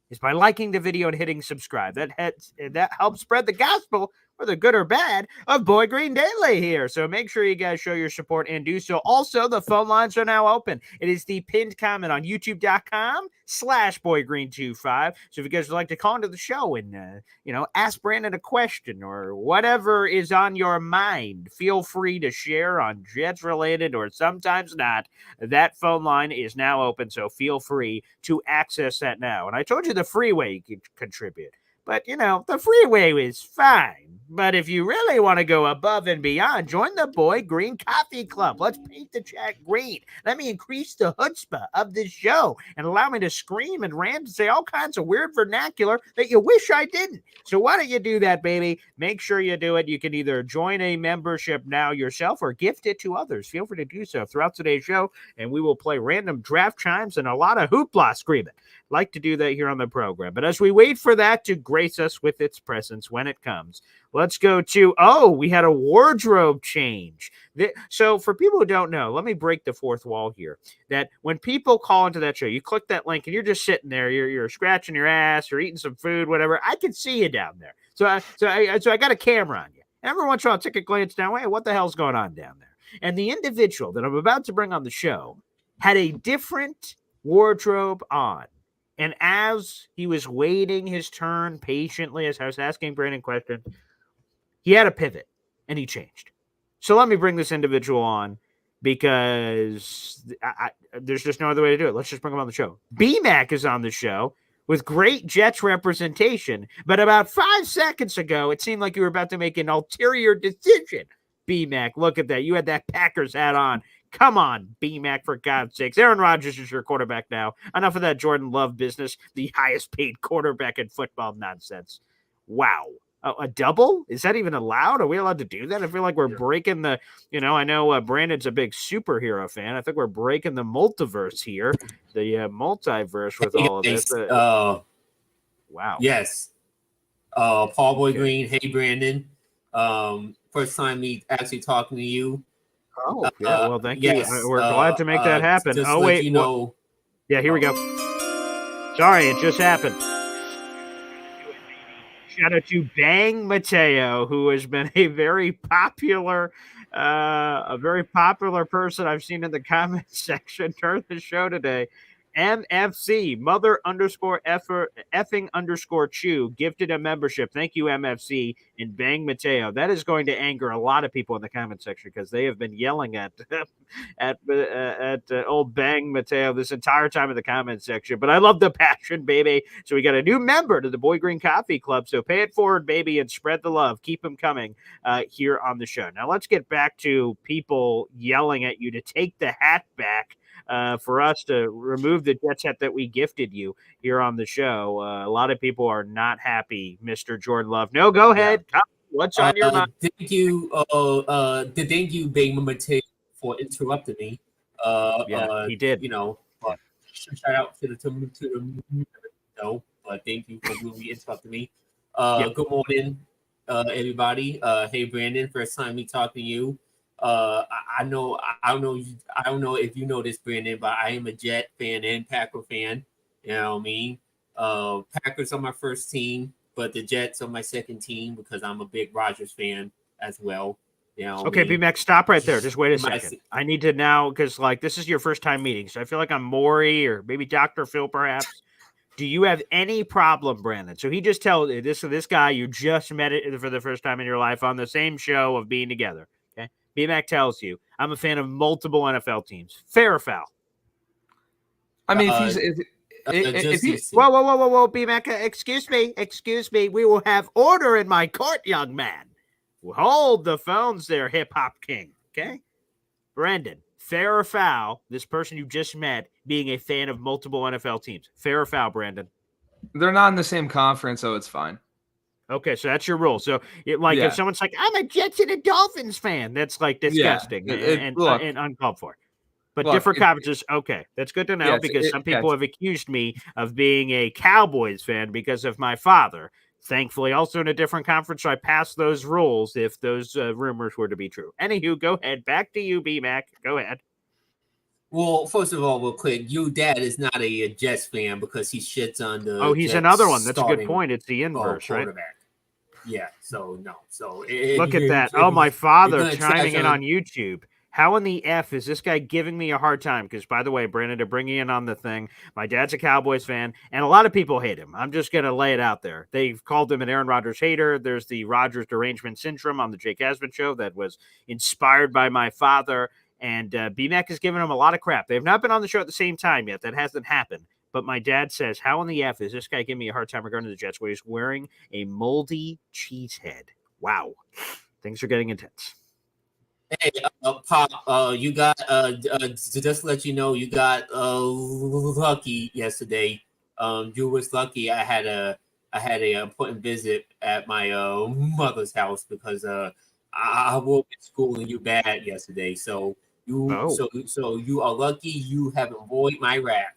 is by liking the video and hitting subscribe. That helps spread the gospel, whether good or bad, of Boy Green Daily here. So make sure you guys show your support and do so. Also, the phone lines are now open. It is the pinned comment on youtube.com/boygreen25. So if you guys would like to call into the show and, ask Brandon a question or whatever is on your mind, feel free to share on Jets related or sometimes not. That phone line is now open, so feel free to access that now. And I told you the freeway you could contribute. But, the freeway is fine. But if you really want to go above and beyond, join the Boy Green Coffee Club. Let's paint the chat green. Let me increase the chutzpah of this show and allow me to scream and rant and say all kinds of weird vernacular that you wish I didn't. So why don't you do that, baby? Make sure you do it. You can either join a membership now yourself or gift it to others. Feel free to do so throughout today's show, and we will play random draft chimes and a lot of hoopla screaming. Like to do that here on the program. But as we wait for that to grace us with its presence when it comes, let's go to, we had a wardrobe change. So for people who don't know, let me break the fourth wall here. That when people call into that show, you click that link and you're just sitting there, you're scratching your ass or eating some food, whatever. I can see you down there. So I got a camera on you. And every once in a while, I'll take a glance down. Hey, what the hell's going on down there? And the individual that I'm about to bring on the show had a different wardrobe on. And as he was waiting his turn patiently, as I was asking Brandon questions, he had a pivot and he changed. So let me bring this individual on because there's just no other way to do it. Let's just bring him on the show. B-Mac is on the show with great Jets representation. But about 5 seconds ago, it seemed like you were about to make an ulterior decision. B-Mac, look at that. You had that Packers hat on. Come on, B-Mac, for God's sakes. Aaron Rodgers is your quarterback now. Enough of that Jordan Love business, the highest paid quarterback in football nonsense. Wow. A double? Is that even allowed? Are we allowed to do that? I feel like we're breaking the, I know Brandon's a big superhero fan. I think we're breaking the multiverse here, the multiverse with all of this. Wow. Yes. Paul Boy Green. Hey, Brandon. First time me actually talking to you. Oh, yeah. Well, thank you. We're glad to make that happen. Oh, wait. Yeah, here we go. Sorry, it just happened. Shout out to Bang Mateo, who has been a very popular person I've seen in the comments section during the show today. MFC, mother underscore effing underscore chew, gifted a membership. Thank you, MFC, and Bang Mateo. That is going to anger a lot of people in the comment section because they have been yelling at old Bang Mateo this entire time in the comment section. But I love the passion, baby. So we got a new member to the Boy Green Coffee Club. So pay it forward, baby, and spread the love. Keep them coming here on the show. Now let's get back to people yelling at you to take the hat back. For us to remove the Jets hat that we gifted you here on the show. A lot of people are not happy, Mr. Jordan Love. No, go ahead. What's on your mind? Thank you, Bang Mateo, for interrupting me. He did. But shout out to the but thank you for really interrupting me. Good morning, everybody. Hey, Brandon, first time me talking to you. I don't know if you know this, Brandon, but I am a Jet fan and Packer fan. You know what I mean? Packers are my first team. but the Jets are my second team because I'm a big Rodgers fan as well. You know, Okay, B-Mac, stop right there. Just wait a My- second. I need to now, because like this is your first time meeting, so I feel like I'm Maury or maybe Dr. Phil, perhaps. Do you have any problem, Brandon? So he just tells this guy you just met it for the first time in your life on the same show of being together. Okay, B-Mac tells you I'm a fan of multiple NFL teams. Fair or foul? I mean, just if he, CC. Whoa, B-Mac, excuse me. We will have order in my court, young man. Hold the phones there, hip-hop king, okay? Brandon, fair or foul, this person you just met being a fan of multiple NFL teams? Fair or foul, Brandon? they're not in the same conference, so it's fine. Okay, so that's your rule. So, if Yeah. someone's like, I'm a Jets and a Dolphins fan, that's like disgusting Look, and uncalled for. But look, different conferences, okay, that's good to know Yes, because some people yes. have accused me of being a Cowboys fan because of my father. Thankfully, also in a different conference, so I passed those rules if those rumors were to be true. Anywho, go ahead. Back to you, B-Mac. Go ahead. Well, first of all, real quick, your dad is not a Jets fan because he shits on the. Oh, he's Jets another one. That's a good starting, point. It's the inverse, right? quarterback. Yeah. So no. So Look at that. Oh, my father gonna chiming trash in on- on YouTube. How in the F is this guy giving me a hard time? Because, by the way, Brandon, to bring you in on the thing, my dad's a Cowboys fan, and a lot of people hate him. I'm just going to lay it out there. They've called him an Aaron Rodgers hater. There's the Rodgers derangement syndrome on the Jake Asman show that was inspired by my father, and B-Mac has given him a lot of crap. They have not been on the show at the same time yet. That hasn't happened. But my dad says, how in the F is this guy giving me a hard time regarding the Jets where he's wearing a moldy cheese head? Wow. Things are getting intense. Hey, Pop, you got just to let you know, you got lucky yesterday. You was lucky. I had a important visit at my mother's house because I woke at school and you bad yesterday. So so you are lucky. You have avoided my wrath.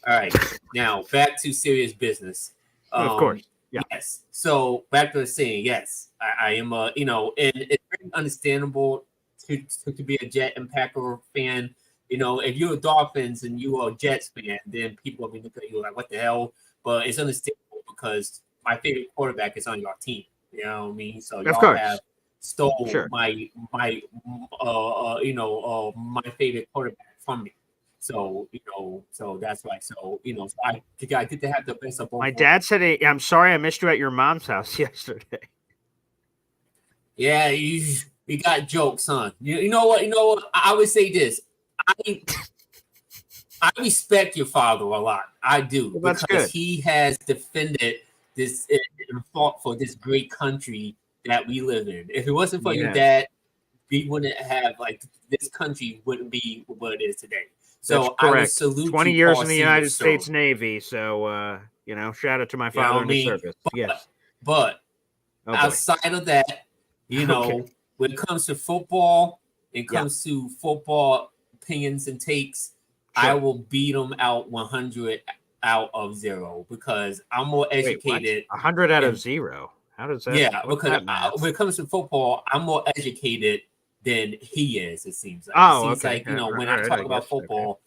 All right, now back to serious business. Of course. Yeah. Yes. So back to the saying, yes, I am and it's very understandable to be a Jet and Packer fan. If you're a Dolphins and you are a Jets fan, then people will be looking at you like, what the hell? But it's understandable because my favorite quarterback is on your team. You know what I mean? So y'all have stole my favorite quarterback from me. So so that's why. So so I get to have the best of both. My dad said, "I'm sorry, I missed you at your mom's house yesterday." Yeah, you got jokes, son. You know what? I would say this. I respect your father a lot. I do, well, that's because good. He has defended this and fought for this great country that we live in. If it wasn't for your dad, we wouldn't have this country wouldn't be what it is today. So I would salute 20 you, years Paul in the Senior, United sir. States Navy. So shout out to my father in the service. But outside of that, when it comes to football, to football opinions and takes, I will beat them out 100 out of 0 because I'm more educated. 100 out of 0? How does that? Yeah, because when it comes to football, I'm more educated than he is. It seems like. Oh, it seems like when I talk about football,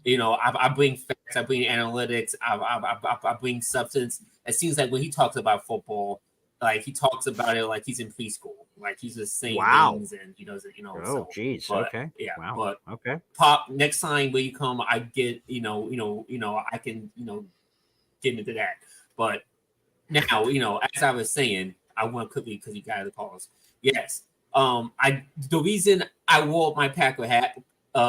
I bring facts, I bring analytics, I bring substance. It seems like when he talks about football, like he talks about it like he's in preschool, like he's just saying things and he doesn't, Oh, geez. Okay. Yeah. Wow. But okay. Pop, next time when you come, I get, I can, get into that. But now, as I was saying, I want quickly because you got the calls. Yes. The reason I wore my Packer hat,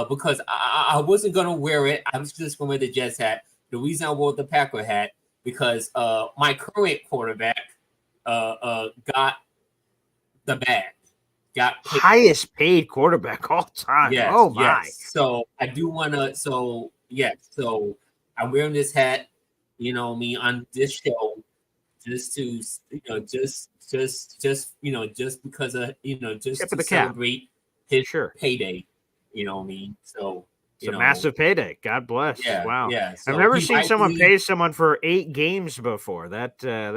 because I wasn't gonna wear it. I was just gonna wear the Jets hat. The reason I wore the Packer hat because my current quarterback got the bag. Got paid. Highest paid quarterback all time. Yes, oh my. Yes. So I do wanna. So So I'm wearing this hat. On this show, just to just because of just to celebrate his payday. You know what I mean? So it's a massive payday. God bless. Yeah, wow. Yeah. So I've never seen someone pay someone for 8 games before. That's he a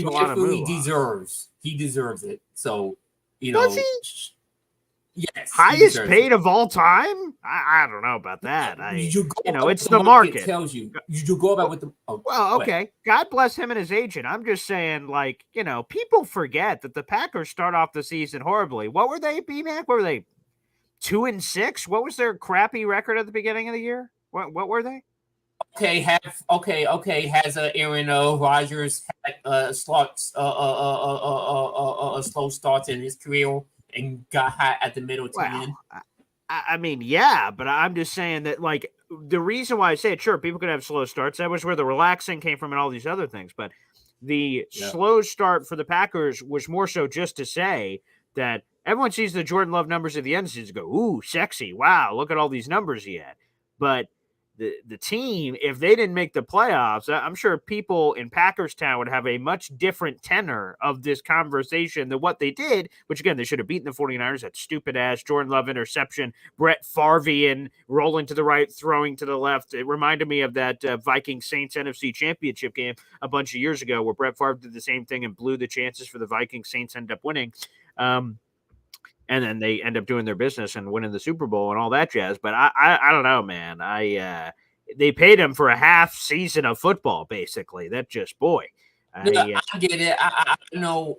lot of deserves. He deserves it. So Does he? Yes, he Highest deserves paid it. of all time? I don't know about that. It's the market. Tells you. You go about with the. Oh, Well, what? okay. God bless him and his agent. I'm just saying, like, people forget that the Packers start off the season horribly. What were they, B-Mac? What were they? 2-6? What was their crappy record at the beginning of the year? What were they? Okay, has Aaron Rodgers had slow starts in his career and got hot at the middle to the end? Well, I mean, yeah, but I'm just saying that, like, the reason why I say it, sure, people could have slow starts. That was where the relaxing came from and all these other things. But the slow start for the Packers was more so just to say that everyone sees the Jordan Love numbers at the end and go, ooh, sexy. Wow, look at all these numbers he had. But the team, if they didn't make the playoffs, I'm sure people in Packerstown would have a much different tenor of this conversation than what they did, which, again, they should have beaten the 49ers. That stupid-ass Jordan Love interception, Brett Favre rolling to the right, throwing to the left. It reminded me of that Vikings-Saints NFC Championship game a bunch of years ago where Brett Favre did the same thing and blew the chances for the Vikings. Saints end up winning. And then they end up doing their business and winning the Super Bowl and all that jazz. But I don't know, man. They paid him for a half season of football, basically. That just, boy. I get it. I know.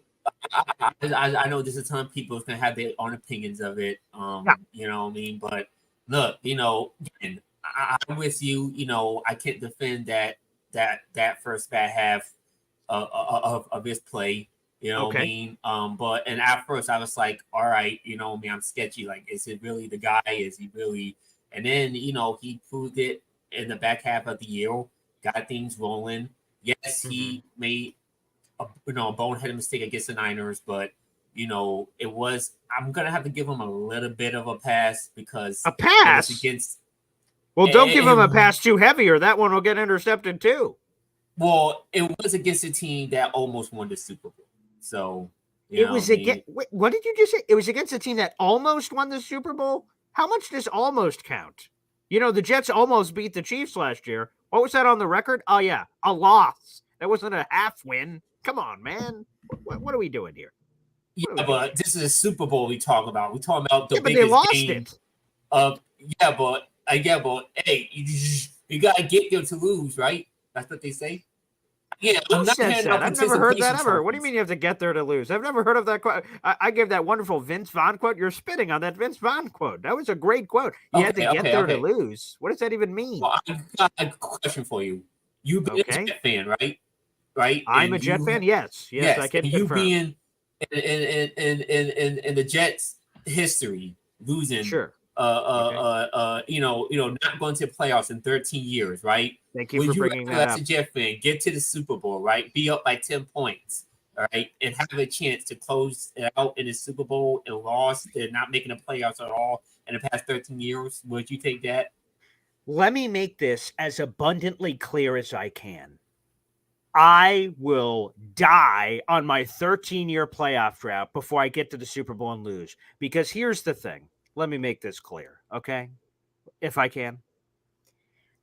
I know there's a ton of people who's gonna have their own opinions of it. You know what I mean? But look, again, I'm with you. I can't defend that first bad half of his play. You know what I mean? And at first I was like, all right, I'm sketchy. Like, is it really the guy? Is he really? And then, he proved it in the back half of the year, got things rolling. Yes, he made a boneheaded mistake against the Niners, but I'm gonna have to give him a little bit of a pass because a pass it was against. Well, don't give him a pass too heavy, or that one will get intercepted too. Well, it was against a team that almost won the Super Bowl. So it was against. What did you just say? It was against a team that almost won the Super Bowl. How much does almost count? The Jets almost beat the Chiefs last year. What was that on the record? Oh yeah, a loss. That wasn't a half win. Come on, man. What are we doing here? But this is a Super Bowl we talk about. We talking about the biggest they lost game. It. Hey, you gotta get there to lose, right? That's what they say. Yeah, Who says that? I've never heard that ever. What do you mean you have to get there to lose? I've never heard of that quote. I gave that wonderful Vince Vaughn quote. You're spitting on that Vince Vaughn quote. That was a great quote. You had to get there to lose. What does that even mean? Well, I've got a question for you. You've been a Jet fan, right? Right? I'm a Jet fan. Yes, I can confirm. You being in the Jets' history, losing. Sure. Not going to the playoffs in 13 years, right? Thank you for bringing that up. As a Jet fan, get to the Super Bowl, right? Be up by 10 points, all right? And have a chance to close it out in the Super Bowl and lost and not making the playoffs at all in the past 13 years. Would you take that? Let me make this as abundantly clear as I can. I will die on my 13-year playoff drought before I get to the Super Bowl and lose. Because here's the thing. Let me make this clear, okay? If I can.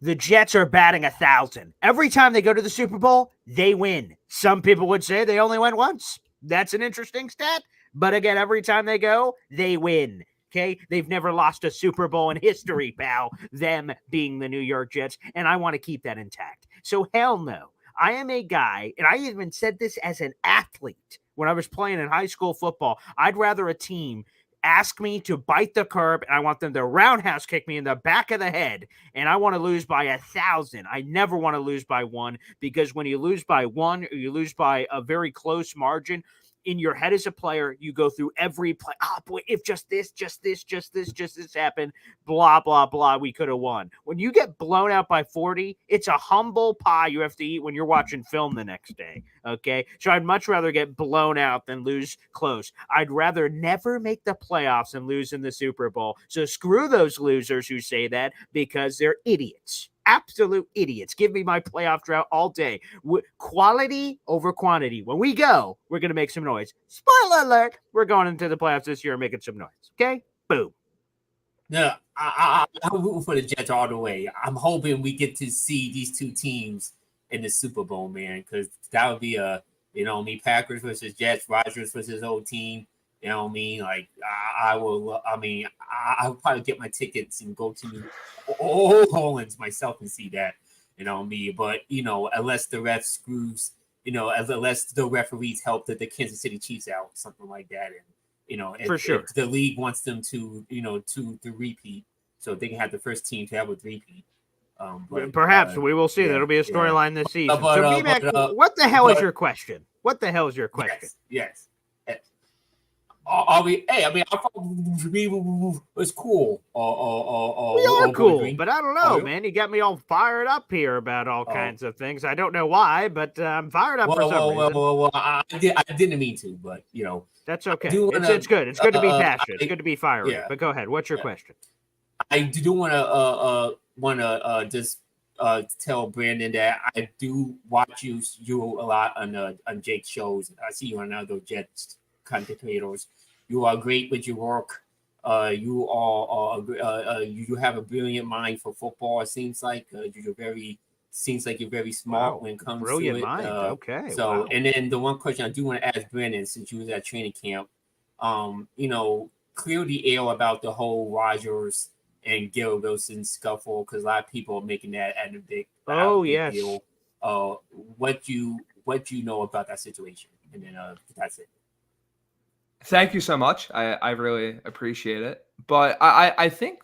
The Jets are batting 1,000. Every time they go to the Super Bowl, they win. Some people would say they only went once. That's an interesting stat. But again, every time they go, they win. Okay? They've never lost a Super Bowl in history, pal. Them being the New York Jets. And I want to keep that intact. So hell no. I am a guy, and I even said this as an athlete when I was playing in high school football. I'd rather a team ask me to bite the curb, and I want them to roundhouse kick me in the back of the head, and I want to lose by 1,000. I never want to lose by one, because when you lose by one or you lose by a very close margin, in your head as a player, you go through every play. Oh, boy, if just this happened, blah, blah, blah, we could have won. When you get blown out by 40, it's a humble pie you have to eat when you're watching film the next day, okay? So I'd much rather get blown out than lose close. I'd rather never make the playoffs and lose in the Super Bowl. So screw those losers who say that, because they're idiots. Absolute idiots. Give me my playoff drought all day. Quality over quantity. When we go, we're going to make some noise. Spoiler alert. We're going into the playoffs this year and making some noise. Okay? Boom. No, I'm rooting for the Jets all the way. I'm hoping we get to see these two teams in the Super Bowl, man, because that would be Packers versus Jets, Rodgers versus his old team. You know what I mean? Like I will. I mean, I'll probably get my tickets and go to New Orleans myself and see that. You know what I mean? But unless the ref screws, unless the referees help the Kansas City Chiefs out, something like that, and For sure. if the league wants them to repeat, so they can have the first team to have a repeat. But, perhaps we will see. That'll be a storyline this season. So, BMAC, what the hell is your question? What the hell is your question? Yes. Are we? Hey, I mean, I thought we was cool. We are cool, but I don't know, man. You got me all fired up here about all kinds of things. I don't know why, but I'm fired up for some reason. Well, I didn't mean to, but that's okay. It's good. It's good to be passionate. It's good to be fiery. Yeah. But go ahead. What's your question? I do want to just tell Brandon that I do watch you a lot on Jake's shows. I see you on other Jets content creators. You are great with your work. You have a brilliant mind for football. It seems like you're very smart when it comes brilliant to it. mind. Okay. So, and then the one question I do want to ask Brandon, since you was at training camp, clear the air about the whole Rodgers and Garrett Wilson scuffle, because a lot of people are making that a big deal. What you know about that situation, and then that's it. Thank you so much. I really appreciate it. But I think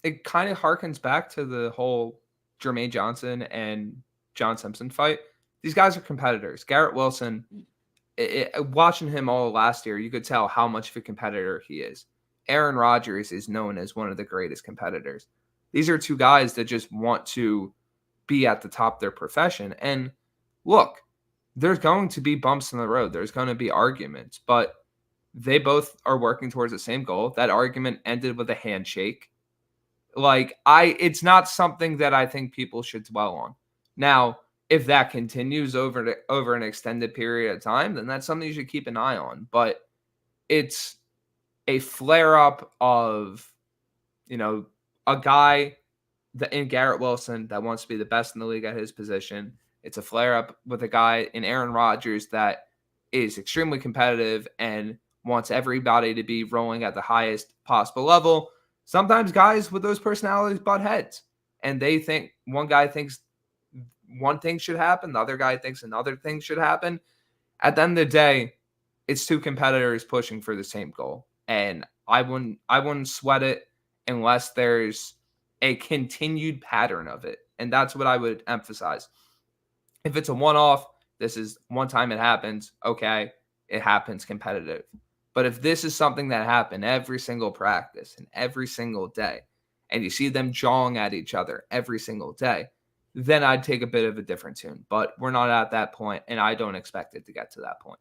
it kind of harkens back to the whole Jermaine Johnson and John Simpson fight. These guys are competitors. Garrett Wilson, watching him all last year, you could tell how much of a competitor he is. Aaron Rodgers is known as one of the greatest competitors. These are two guys that just want to be at the top of their profession. And look, there's going to be bumps in the road. There's going to be arguments, but they both are working towards the same goal. That argument ended with a handshake. It's not something that I think people should dwell on. Now, if that continues over an extended period of time, then that's something you should keep an eye on. But it's a flare-up of, a guy in Garrett Wilson that wants to be the best in the league at his position. It's a flare-up with a guy in Aaron Rodgers that is extremely competitive and wants everybody to be rolling at the highest possible level. Sometimes guys with those personalities butt heads, and they think one guy thinks one thing should happen, the other guy thinks another thing should happen. At the end of the day, it's two competitors pushing for the same goal. And I wouldn't sweat it unless there's a continued pattern of it. And that's what I would emphasize. If it's a one-off, this is one time it happens, okay, it happens competitive. But if this is something that happened every single practice and every single day, and you see them jawing at each other every single day, then I'd take a bit of a different tune. But we're not at that point, and I don't expect it to get to that point.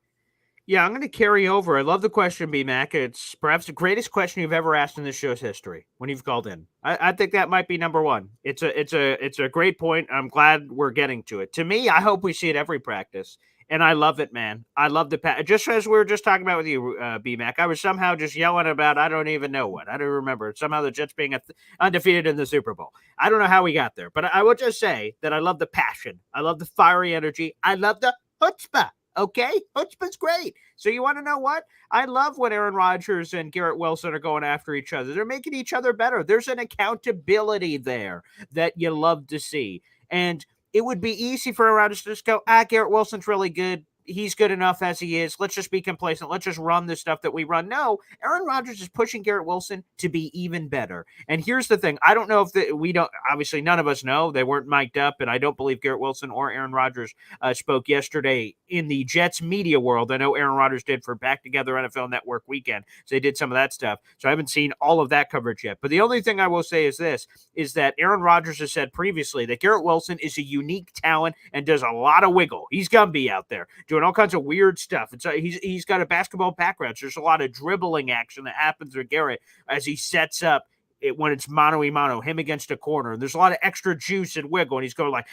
Yeah, I'm going to carry over. I love the question, B-Mac. It's perhaps the greatest question you've ever asked in this show's history when you've called in. I think that might be number one. It's a great point. I'm glad we're getting to it. To me, I hope we see it every practice. And I love it, man. I love just as we were just talking about with you, B-Mac, I was somehow just yelling about, I don't even know what. I don't remember. Somehow the Jets being undefeated in the Super Bowl. I don't know how we got there. But I will just say that I love the passion. I love the fiery energy. I love the chutzpah. Okay? Chutzpah's great. So you want to know what? I love when Aaron Rodgers and Garrett Wilson are going after each other. They're making each other better. There's an accountability there that you love to see. And it would be easy for Aaron Rodgers to just go, Garrett Wilson's really good. He's good enough as he is. Let's just be complacent. Let's just run the stuff that we run. No, Aaron Rodgers is pushing Garrett Wilson to be even better. And here's the thing. I don't know if we don't, obviously none of us know. They weren't mic'd up, and I don't believe Garrett Wilson or Aaron Rodgers spoke yesterday in the Jets media world. I know Aaron Rodgers did for Back Together NFL Network weekend. So they did some of that stuff. So I haven't seen all of that coverage yet. But the only thing I will say is this, is that Aaron Rodgers has said previously that Garrett Wilson is a unique talent and does a lot of wiggle. He's Gumby out there doing all kinds of weird stuff. He's got a basketball background. So there's a lot of dribbling action that happens with Garrett as he sets up it when it's mano-a-mano, him against a corner. And there's a lot of extra juice and wiggle, and he's going like,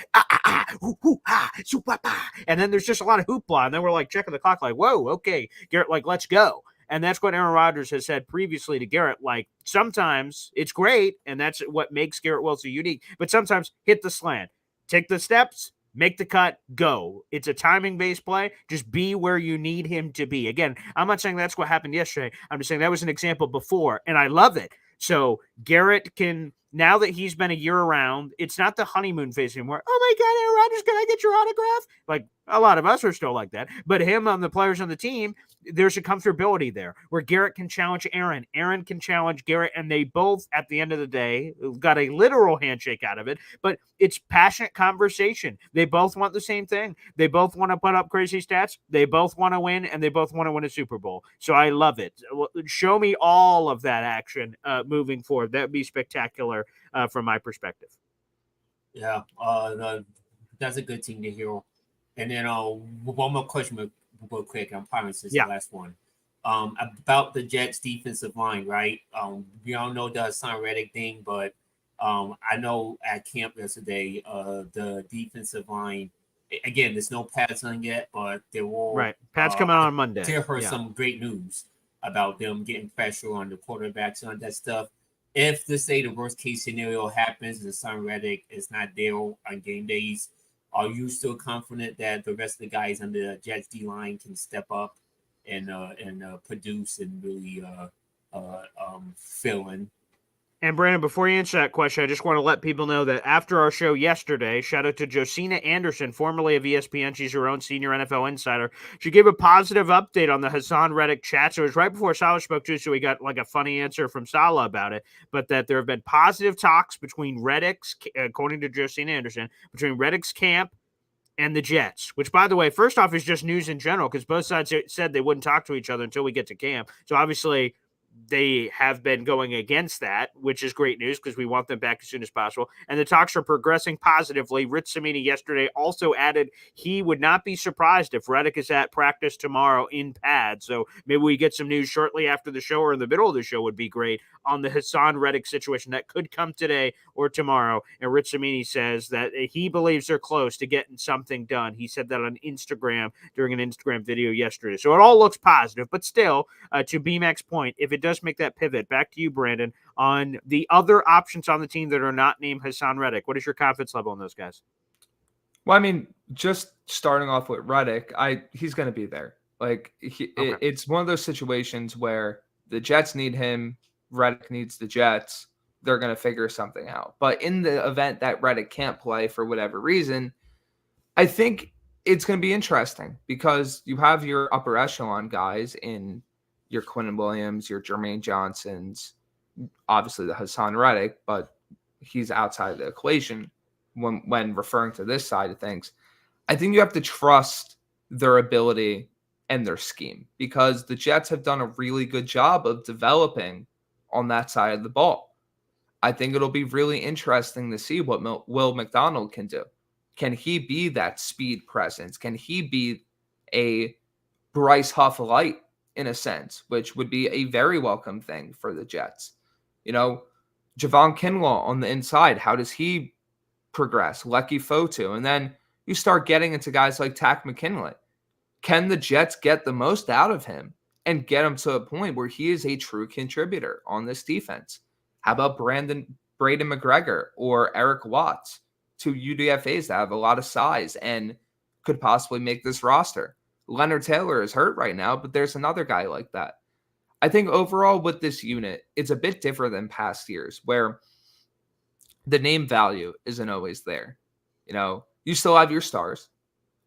and then there's just a lot of hoopla. And then we're like checking the clock like, whoa, okay, Garrett, like, let's go. And that's what Aaron Rodgers has said previously to Garrett. Like, sometimes it's great, and that's what makes Garrett Wilson unique. But sometimes hit the slant. Take the steps, make the cut, go. It's a timing-based play. Just be where you need him to be. Again, I'm not saying that's what happened yesterday. I'm just saying that was an example before, and I love it. So Garrett can, now that he's been a year around, it's not the honeymoon phase anymore. Oh my God, Aaron Rodgers, can I get your autograph? Like, a lot of us are still like that. But him on the players on the team, there's a comfortability there where Garrett can challenge Aaron. Aaron can challenge Garrett, and they both, at the end of the day, got a literal handshake out of it. But it's passionate conversation. They both want the same thing. They both want to put up crazy stats. They both want to win, and they both want to win a Super Bowl. So I love it. Show me all of that action moving forward. That would be spectacular from my perspective. Yeah, that's a good thing to hear. And then one more question real quick. I promise this is the last one. About the Jets defensive line, right? We all know the Hassan Reddick thing, but I know at camp yesterday, the defensive line, again, there's no pads on yet, but there will. Right. Pads coming out on Monday. There heard some great news about them getting pressure on the quarterbacks and that stuff. If the worst case scenario happens and Hassan Reddick is not there on game days, are you still confident that the rest of the guys on the Jets D line can step up and produce and really fill in? And Brandon, before you answer that question, I just want to let people know that after our show yesterday, shout out to Josina Anderson, formerly of ESPN. She's her own senior NFL insider. She gave a positive update on the Hassan Reddick chat. So it was right before Salah spoke to us, so we got like a funny answer from Salah about it. But that there have been positive talks between Reddick's, according to Josina Anderson, between Reddick's camp and the Jets, which, by the way, first off, is just news in general because both sides said they wouldn't talk to each other until we get to camp. So obviously they have been going against that, which is great news because we want them back as soon as possible. And the talks are progressing positively. Rich Cimini yesterday also added he would not be surprised if Reddick is at practice tomorrow in pads. So maybe we get some news shortly after the show or in the middle of the show would be great on the Hassan Reddick situation that could come today or tomorrow. And Rich Cimini says that he believes they're close to getting something done. He said that on Instagram during an Instagram video yesterday. So it all looks positive, but still, to BMAC's point, if it does make that pivot, back to you, Brandon, on the other options on the team that are not named Hassan Reddick, what is your confidence level on those guys? Well, I mean, just starting off with Reddick, he's going to be there. Like, it's one of those situations where the Jets need him, Reddick needs the Jets. They're going to figure something out. But in the event that Reddick can't play for whatever reason, I think it's going to be interesting because you have your upper echelon guys in your Quinnen Williams, your Jermaine Johnsons, obviously the Hassan Reddick, but he's outside the equation when referring to this side of things. I think you have to trust their ability and their scheme because the Jets have done a really good job of developing on that side of the ball. I think it'll be really interesting to see what Will McDonald can do. Can he be that speed presence? Can he be a Bryce Huff light in a sense, which would be a very welcome thing for the Jets? You know, Javon Kinlaw on the inside, how does he progress? Lecky Fotu. And then you start getting into guys like Tack McKinley. Can the Jets get the most out of him and get him to a point where he is a true contributor on this defense? How about Braden McGregor or Eric Watts, two UDFAs that have a lot of size and could possibly make this roster? Leonard Taylor is hurt right now, but there's another guy like that. I think overall with this unit, it's a bit different than past years where the name value isn't always there. You know, you still have your stars,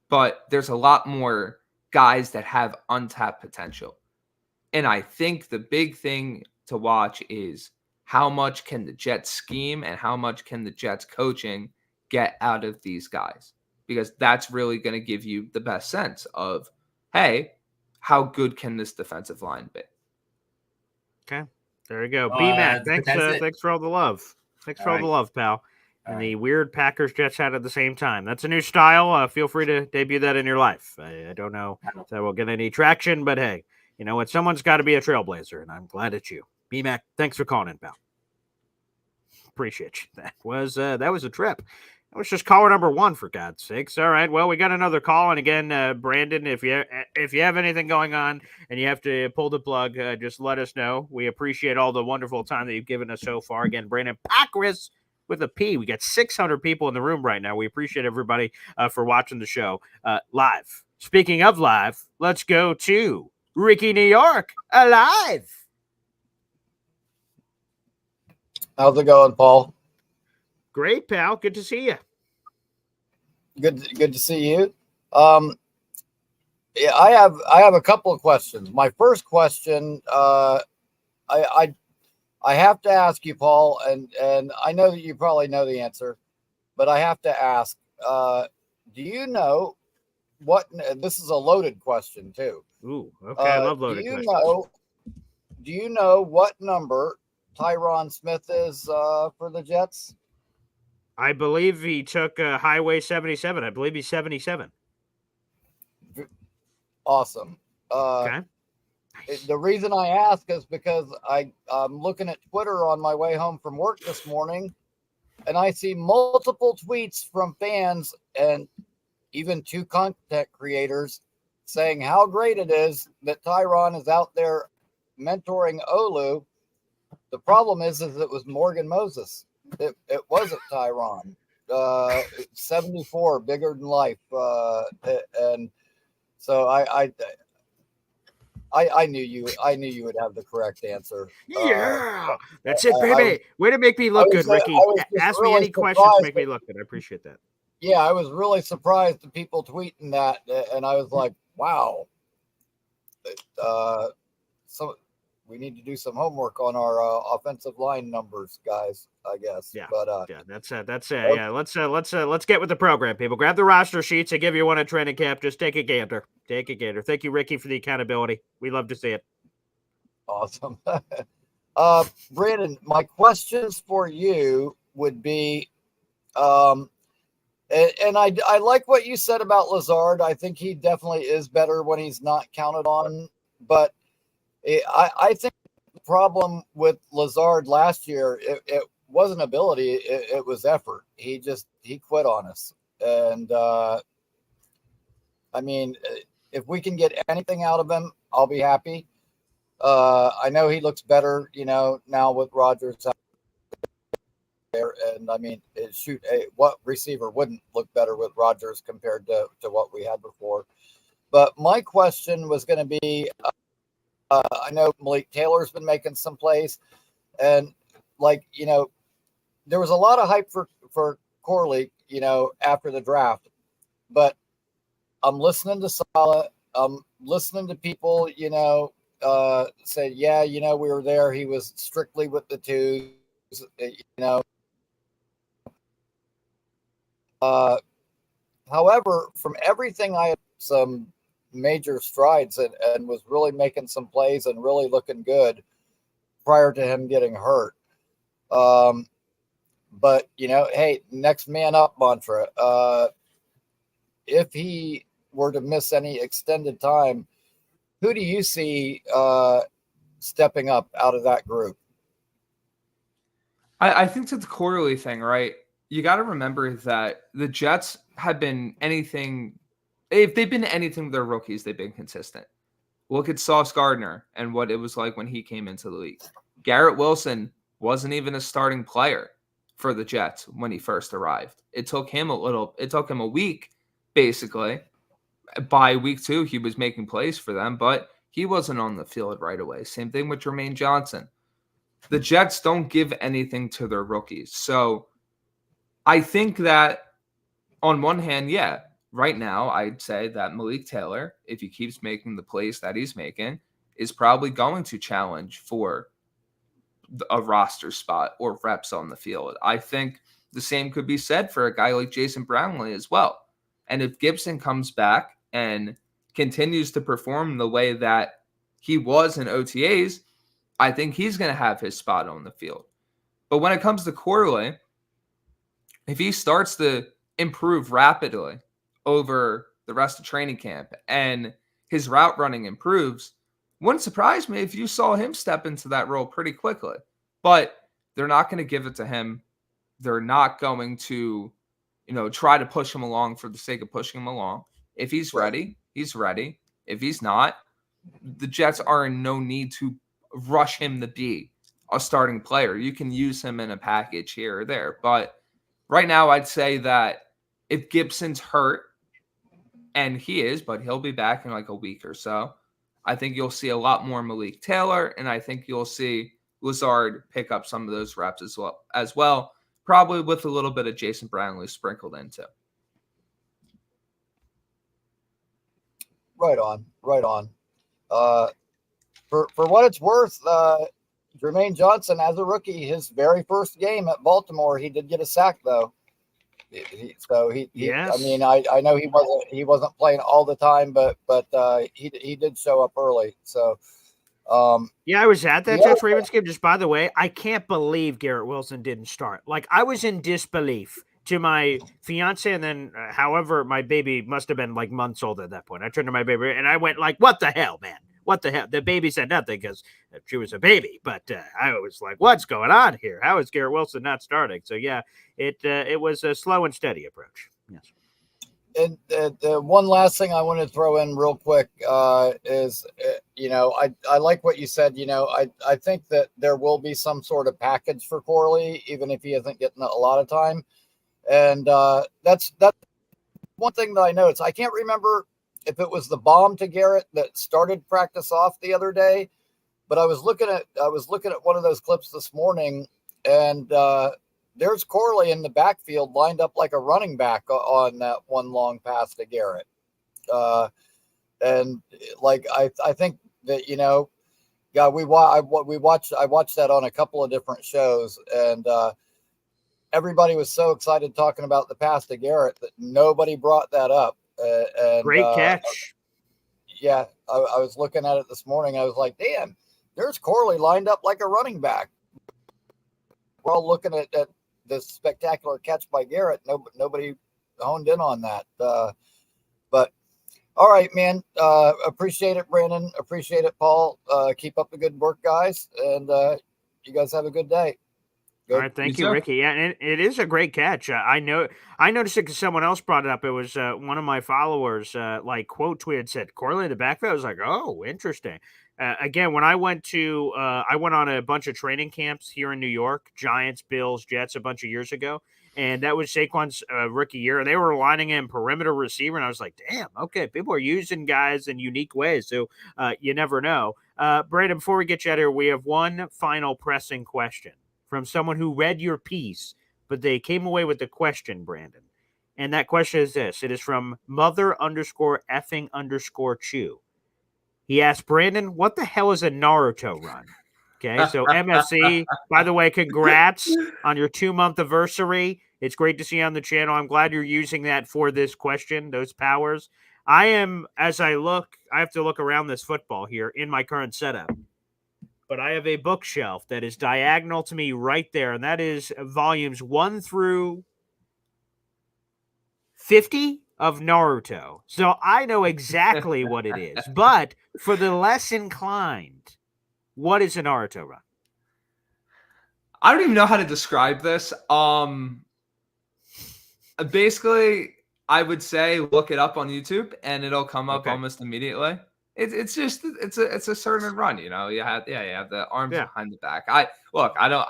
but there's a lot more guys that have untapped potential. And I think the big thing to watch is how much can the Jets scheme and how much can the Jets coaching get out of these guys? Because that's really going to give you the best sense of, hey, how good can this defensive line be? Okay, there you go. B-Mac, thanks for all the love. Thanks for all the love, pal. And the weird Packers Jets hat at the same time. That's a new style. Feel free to debut that in your life. I don't know if that will get any traction, but hey, you know what? Someone's got to be a trailblazer, and I'm glad it's you. B-Mac, thanks for calling in, pal. Appreciate you. That was a trip. That was just caller number one, for God's sakes. All right, well, we got another call, and again, Brandon, if you have anything going on and you have to pull the plug, just let us know. We appreciate all the wonderful time that you've given us so far. Again, Brandon Packris with a P. We got 600 people in the room right now. We appreciate everybody for watching the show live. Speaking of live, let's go to Ricky New York alive. How's it going, Paul? Great, pal. Good to see you. Good to see you. Yeah, I have a couple of questions. My first question, I have to ask you, Paul, and I know that you probably know the answer, but I have to ask. Do you know what? This is a loaded question too. Ooh, okay. I love loaded questions. Do you know what number Tyron Smith is for the Jets? I believe he took Highway 77. I believe he's 77. Awesome. Okay. The reason I ask is because I'm looking at Twitter on my way home from work this morning, and I see multiple tweets from fans and even 2 content creators saying how great it is that Tyron is out there mentoring Olu. The problem is it was Morgan Moses. It wasn't Tyron. 74, bigger than life, and so I knew you would have the correct answer. Yeah, that's it, baby. Way to make me look good, Ricky. Ask me any questions to make me look good. I appreciate that. Yeah, I was really surprised at people tweeting that, and I was like, wow. So we need to do some homework on our offensive line numbers, guys, I guess. Yeah. But yeah, that's it. Okay. Yeah, let's get with the program, people. Grab the roster sheets. I give you one at training camp. Just take a gander. Thank you, Ricky, for the accountability. We love to see it. Awesome. Brandon, my questions for you would be, and I like what you said about Lazard. I think he definitely is better when he's not counted on, but I think the problem with Lazard last year, it wasn't ability, it was effort. He quit on us. And I mean, if we can get anything out of him, I'll be happy. I know he looks better, now with Rodgers out there. And I mean, what receiver wouldn't look better with Rodgers compared to what we had before? But my question was going to be, I know Malik Taylor's been making some plays, and there was a lot of hype for Corley, after the draft, but I'm listening to Saleh. I'm listening to people, say, yeah, we were there. He was strictly with the twos, however, from everything I had some major strides and was really making some plays and really looking good prior to him getting hurt. But hey, next man up mantra. If he were to miss any extended time, who do you see stepping up out of that group? I think it's the quarterly thing, right? You got to remember that the Jets have been anything. If they've been anything with their rookies, they've been consistent. Look at Sauce Gardner and what it was like when he came into the league. Garrett Wilson wasn't even a starting player for the Jets when he first arrived. It took him a week, basically. By week 2, he was making plays for them, but he wasn't on the field right away. Same thing with Jermaine Johnson. The Jets don't give anything to their rookies. So I think that on one hand, yeah, right now, I'd say that Malik Taylor, if he keeps making the plays that he's making, is probably going to challenge for a roster spot or reps on the field. I think the same could be said for a guy like Jason Brownlee as well. And if Gibson comes back and continues to perform the way that he was in OTAs, I think he's going to have his spot on the field. But when it comes to Corley, if he starts to improve rapidly over the rest of training camp and his route running improves, wouldn't surprise me if you saw him step into that role pretty quickly. But they're not going to give it to him. They're not going to, try to push him along for the sake of pushing him along. If he's ready, he's ready. If he's not, the Jets are in no need to rush him to be a starting player. You can use him in a package here or there. But right now, I'd say that if Gibson's hurt, and he is, but he'll be back in like a week or so, I think you'll see a lot more Malik Taylor, and I think you'll see Lazard pick up some of those reps as well, probably with a little bit of Jason Brownlee sprinkled in too. Right on. For what it's worth, Jermaine Johnson, as a rookie, his very first game at Baltimore, he did get a sack though. Yes. I mean, I know he wasn't playing all the time, but he did show up early. So yeah, I was at that Jets Ravens game. Just by the way, I can't believe Garrett Wilson didn't start. Like, I was in disbelief to my fiance, and then however, my baby must have been like months old at that point. I turned to my baby and I went like, "What the hell, man? What the hell?" The baby said nothing because she was a baby, but I was like, "What's going on here? How is Garrett Wilson not starting?" So yeah, it was a slow and steady approach. Yes. And one last thing I want to throw in real quick is, I like what you said. I think that there will be some sort of package for Corley, even if he isn't getting a lot of time. And that's one thing that I noticed. I can't remember if it was the bomb to Garrett that started practice off the other day, but I was looking at one of those clips this morning, and there's Corley in the backfield lined up like a running back on that one long pass to Garrett. And like, I think that, I watched that on a couple of different shows, and everybody was so excited talking about the pass to Garrett that nobody brought that up. Great catch. Yeah. I was looking at it this morning. I was like, damn, there's Corley lined up like a running back. We're all looking at this spectacular catch by Garrett. Nobody honed in on that. But all right, man. Appreciate it, Brandon. Appreciate it, Paul. Keep up the good work, guys. And you guys have a good day. All right, thank you, Ricky. Yeah, and it is a great catch. I noticed it because someone else brought it up. It was one of my followers, quote tweeted, said Corley in the backfield. I was like, oh, interesting. Again, when I went on a bunch of training camps here in New York, Giants, Bills, Jets, a bunch of years ago, and that was Saquon's rookie year, and they were lining him perimeter receiver, and I was like, damn, okay, people are using guys in unique ways, so you never know. Brandon, before we get you out of here, we have one final pressing question from someone who read your piece, but they came away with the question, Brandon. And that question is this. It is from mother_effing_chew. He asked, Brandon, what the hell is a Naruto run? Okay, so MFC, by the way, congrats on your 2-month anniversary. It's great to see you on the channel. I'm glad you're using that for this question, those powers. I have to look around this football here in my current setup. But I have a bookshelf that is diagonal to me right there, and that is volumes 1 through 50 of Naruto. So I know exactly what it is. But for the less inclined, what is a Naruto run? I don't even know how to describe this. Basically, I would say look it up on YouTube, and it'll come up almost immediately. It's a certain run, you have the arms behind the back. I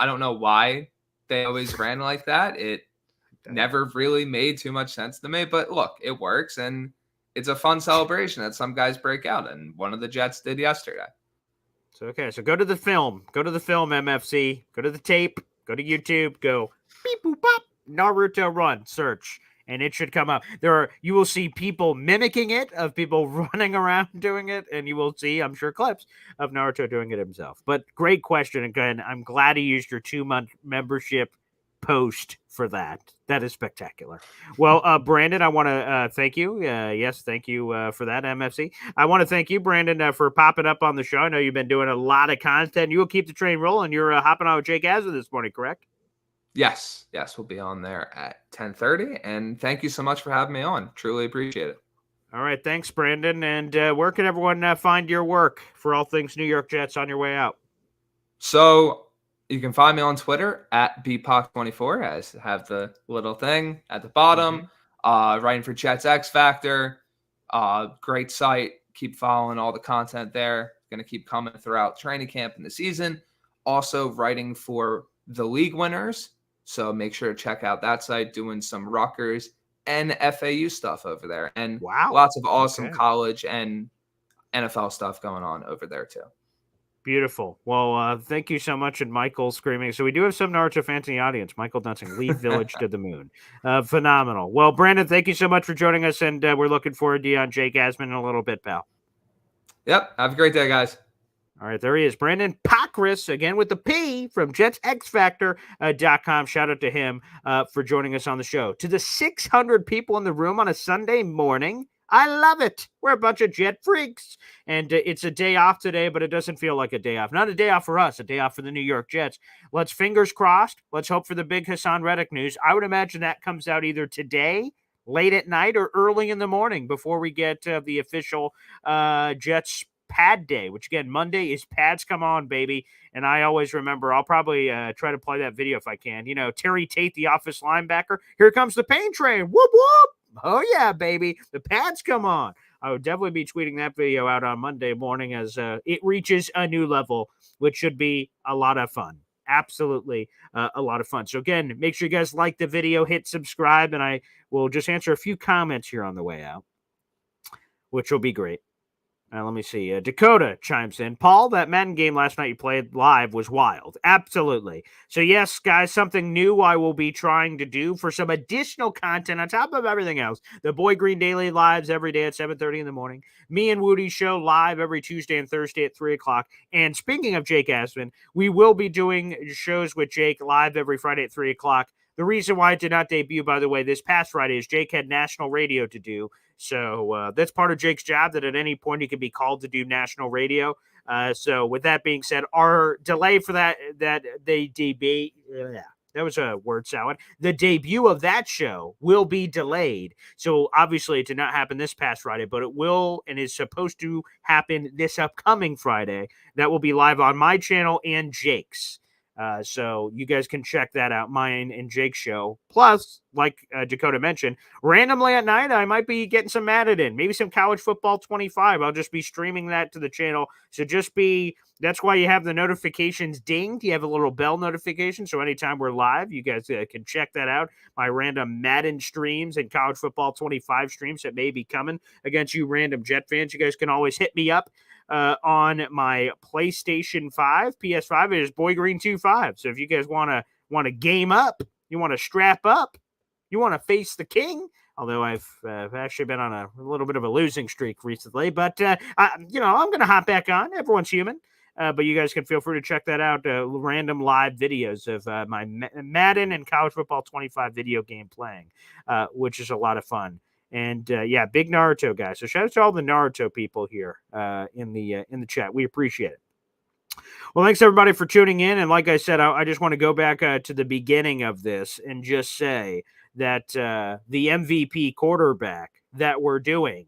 don't know why they always ran like that. It never really made too much sense to me, but look, it works, and it's a fun celebration that some guys break out, and one of the Jets did yesterday. So go to the film, MFC, go to the tape, go to YouTube, go beep boop pop, Naruto run, search. And it should come up. You will see people mimicking it, of people running around doing it, and you will see, I'm sure, clips of Naruto doing it himself. But great question. Again, I'm glad he used your 2-month membership post for that. That is spectacular. Well, Brandon, I want to thank you. Yes, thank you for that, MFC. I want to thank you, Brandon, for popping up on the show. I know you've been doing a lot of content. You will keep the train rolling. You're hopping on with Jake Azza this morning, correct? Yes, we'll be on there at 10:30, and thank you so much for having me on. Truly appreciate it. All right, thanks, Brandon. And where can everyone find your work for all things New York Jets on your way out? So you can find me on Twitter at BPOC24. I have the little thing at the bottom. Writing for Jets X Factor. Great site. Keep following all the content there. Going to keep coming throughout training camp and the season. also writing for the league winners. So make sure to check out that site, doing some Rutgers and FAU stuff over there. And Wow. lots of awesome Okay. college and NFL stuff going on over there too. Beautiful. Well, thank you so much. And Michael screaming. So we do have some Naruto fans in the audience. Michael Dunsing, leave Village to the moon. Phenomenal. Well, Brandon, thank you so much for joining us. And we're looking forward to you on Jake Asman in a little bit, pal. Yep. Have a great day, guys. All right, there he is. Brandon Pacris, again with the P from JetsXFactor.com. Shout out to him for joining us on the show. To the 600 people in the room on a Sunday morning, I love it. We're a bunch of Jet freaks. And it's a day off today, but it doesn't feel like a day off. Not a day off for us, a day off for the New York Jets. Let's fingers crossed. Let's hope for the big Hassan Reddick news. I would imagine that comes out either today, late at night, or early in the morning before we get the official Jets pad day, which again, Monday is pads come on, baby. And I always remember, I'll probably try to play that video if I can. You know, Terry Tate, the office linebacker. Here comes the pain train. Whoop, whoop. Oh, yeah, baby. The pads come on. I would definitely be tweeting that video out on Monday morning as it reaches a new level, which should be a lot of fun. Absolutely a lot of fun. So again, make sure you guys like the video, hit subscribe, and I will just answer a few comments here on the way out, which will be great. Let me see. Dakota chimes in. Paul, that Madden game last night you played live was wild. Absolutely. So, yes, guys, something new I will be trying to do for some additional content on top of everything else. The Boy Green Daily lives every day at 7:30 in the morning. Me and Woody show live every Tuesday and Thursday at 3 o'clock. And speaking of Jake Asman, we will be doing shows with Jake live every Friday at 3 o'clock. The reason why it did not debut, by the way, this past Friday is Jake had national radio to do. So that's part of Jake's job, that at any point he could be called to do national radio. So with that being said, our delay for that they debut, that was a word salad. The debut of that show will be delayed. So obviously it did not happen this past Friday, but it will and is supposed to happen this upcoming Friday. That will be live on my channel and Jake's. So you guys can check that out, mine and Jake's show. Plus, like Dakota mentioned, randomly at night, I might be getting some Madden in, maybe some College Football 25. I'll just be streaming that to the channel. So that's why you have the notifications dinged. You have a little bell notification. So anytime we're live, you guys can check that out. My random Madden streams and College Football 25 streams that may be coming against you random Jet fans. You guys can always hit me up on my PlayStation 5, PS5. It is Boy Green 25. So if you guys want to game up, you want to strap up, you want to face the king. Although I've actually been on a little bit of a losing streak recently, but I'm going to hop back on. Everyone's human. But you guys can feel free to check that out. Random live videos of my Madden and College Football 25 video game playing, which is a lot of fun. And big Naruto guys. So shout out to all the Naruto people here in the chat. We appreciate it. Well, thanks everybody for tuning in. And like I said, I just want to go back to the beginning of this and just say that the MVP quarterback that we're doing,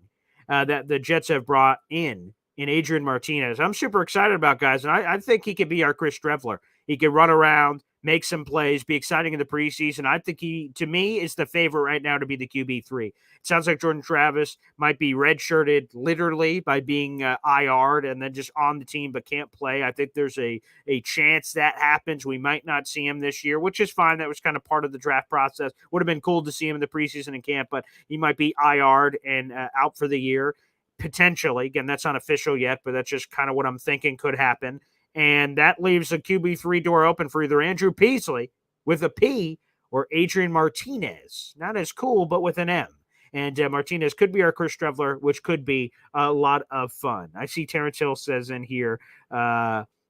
that the Jets have brought in Adrian Martinez, I'm super excited about, guys. And I think he could be our Chris Strevler. He could run around, make some plays, be exciting in the preseason. I think he, to me, is the favorite right now to be the QB3. It sounds like Jordan Travis might be redshirted literally by being IR'd and then just on the team but can't play. I think there's a chance that happens. We might not see him this year, which is fine. That was kind of part of the draft process. Would have been cool to see him in the preseason and camp, but he might be IR'd and out for the year, potentially. Again, that's not official yet, but that's just kind of what I'm thinking could happen. And that leaves the QB3 door open for either Andrew Peasley with a P or Adrian Martinez. Not as cool, but with an M. And Martinez could be our Chris Strevler, which could be a lot of fun. I see Terrence Hill says in here,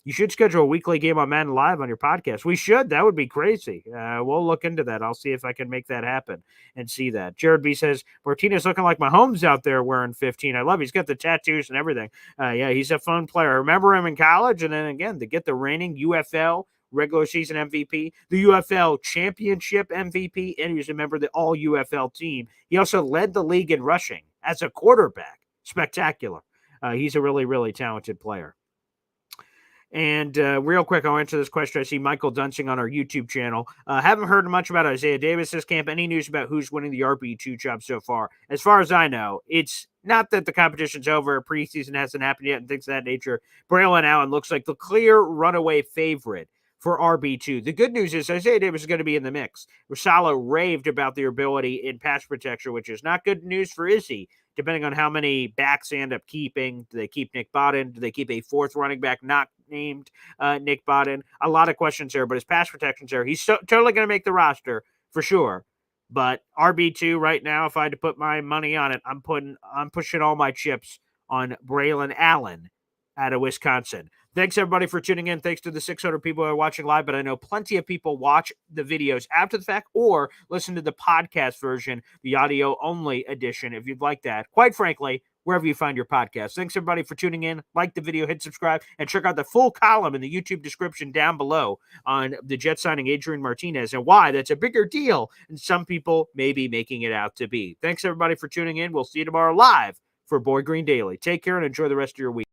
you should schedule a weekly game on Madden Live on your podcast. We should. That would be crazy. We'll look into that. I'll see if I can make that happen and see that. Jared B says, Martinez looking like Mahomes out there wearing 15. I love it. He's got the tattoos and everything. He's a fun player. I remember him in college. And then again, to get the reigning UFL regular season MVP, the UFL championship MVP, and he was a member of the all UFL team. He also led the league in rushing as a quarterback. Spectacular. He's a really, really talented player. And real quick, I'll answer this question. I see Michael Dunsing on our YouTube channel. Haven't heard much about Isaiah Davis's camp. Any news about who's winning the RB2 job so far? As far as I know, it's not that the competition's over. Preseason hasn't happened yet and things of that nature. Braylon Allen looks like the clear runaway favorite for RB2. The good news is Isaiah Davis is going to be in the mix. Rusalo raved about their ability in pass protection, which is not good news for Izzy, depending on how many backs they end up keeping. Do they keep Nick Bodden? Do they keep a fourth running back not named Nick Bodden? A lot of questions there, but his pass protection's there. He's totally going to make the roster for sure. But RB2 right now, if I had to put my money on it, I'm pushing all my chips on Braylon Allen out of Wisconsin. Thanks, everybody, for tuning in. Thanks to the 600 people who are watching live, but I know plenty of people watch the videos after the fact or listen to the podcast version, the audio-only edition, if you'd like that. Quite frankly, wherever you find your podcast. Thanks, everybody, for tuning in. Like the video, hit subscribe, and check out the full column in the YouTube description down below on the Jets signing Adrian Martinez and why that's a bigger deal than some people may be making it out to be. Thanks, everybody, for tuning in. We'll see you tomorrow live for Boy Green Daily. Take care and enjoy the rest of your week.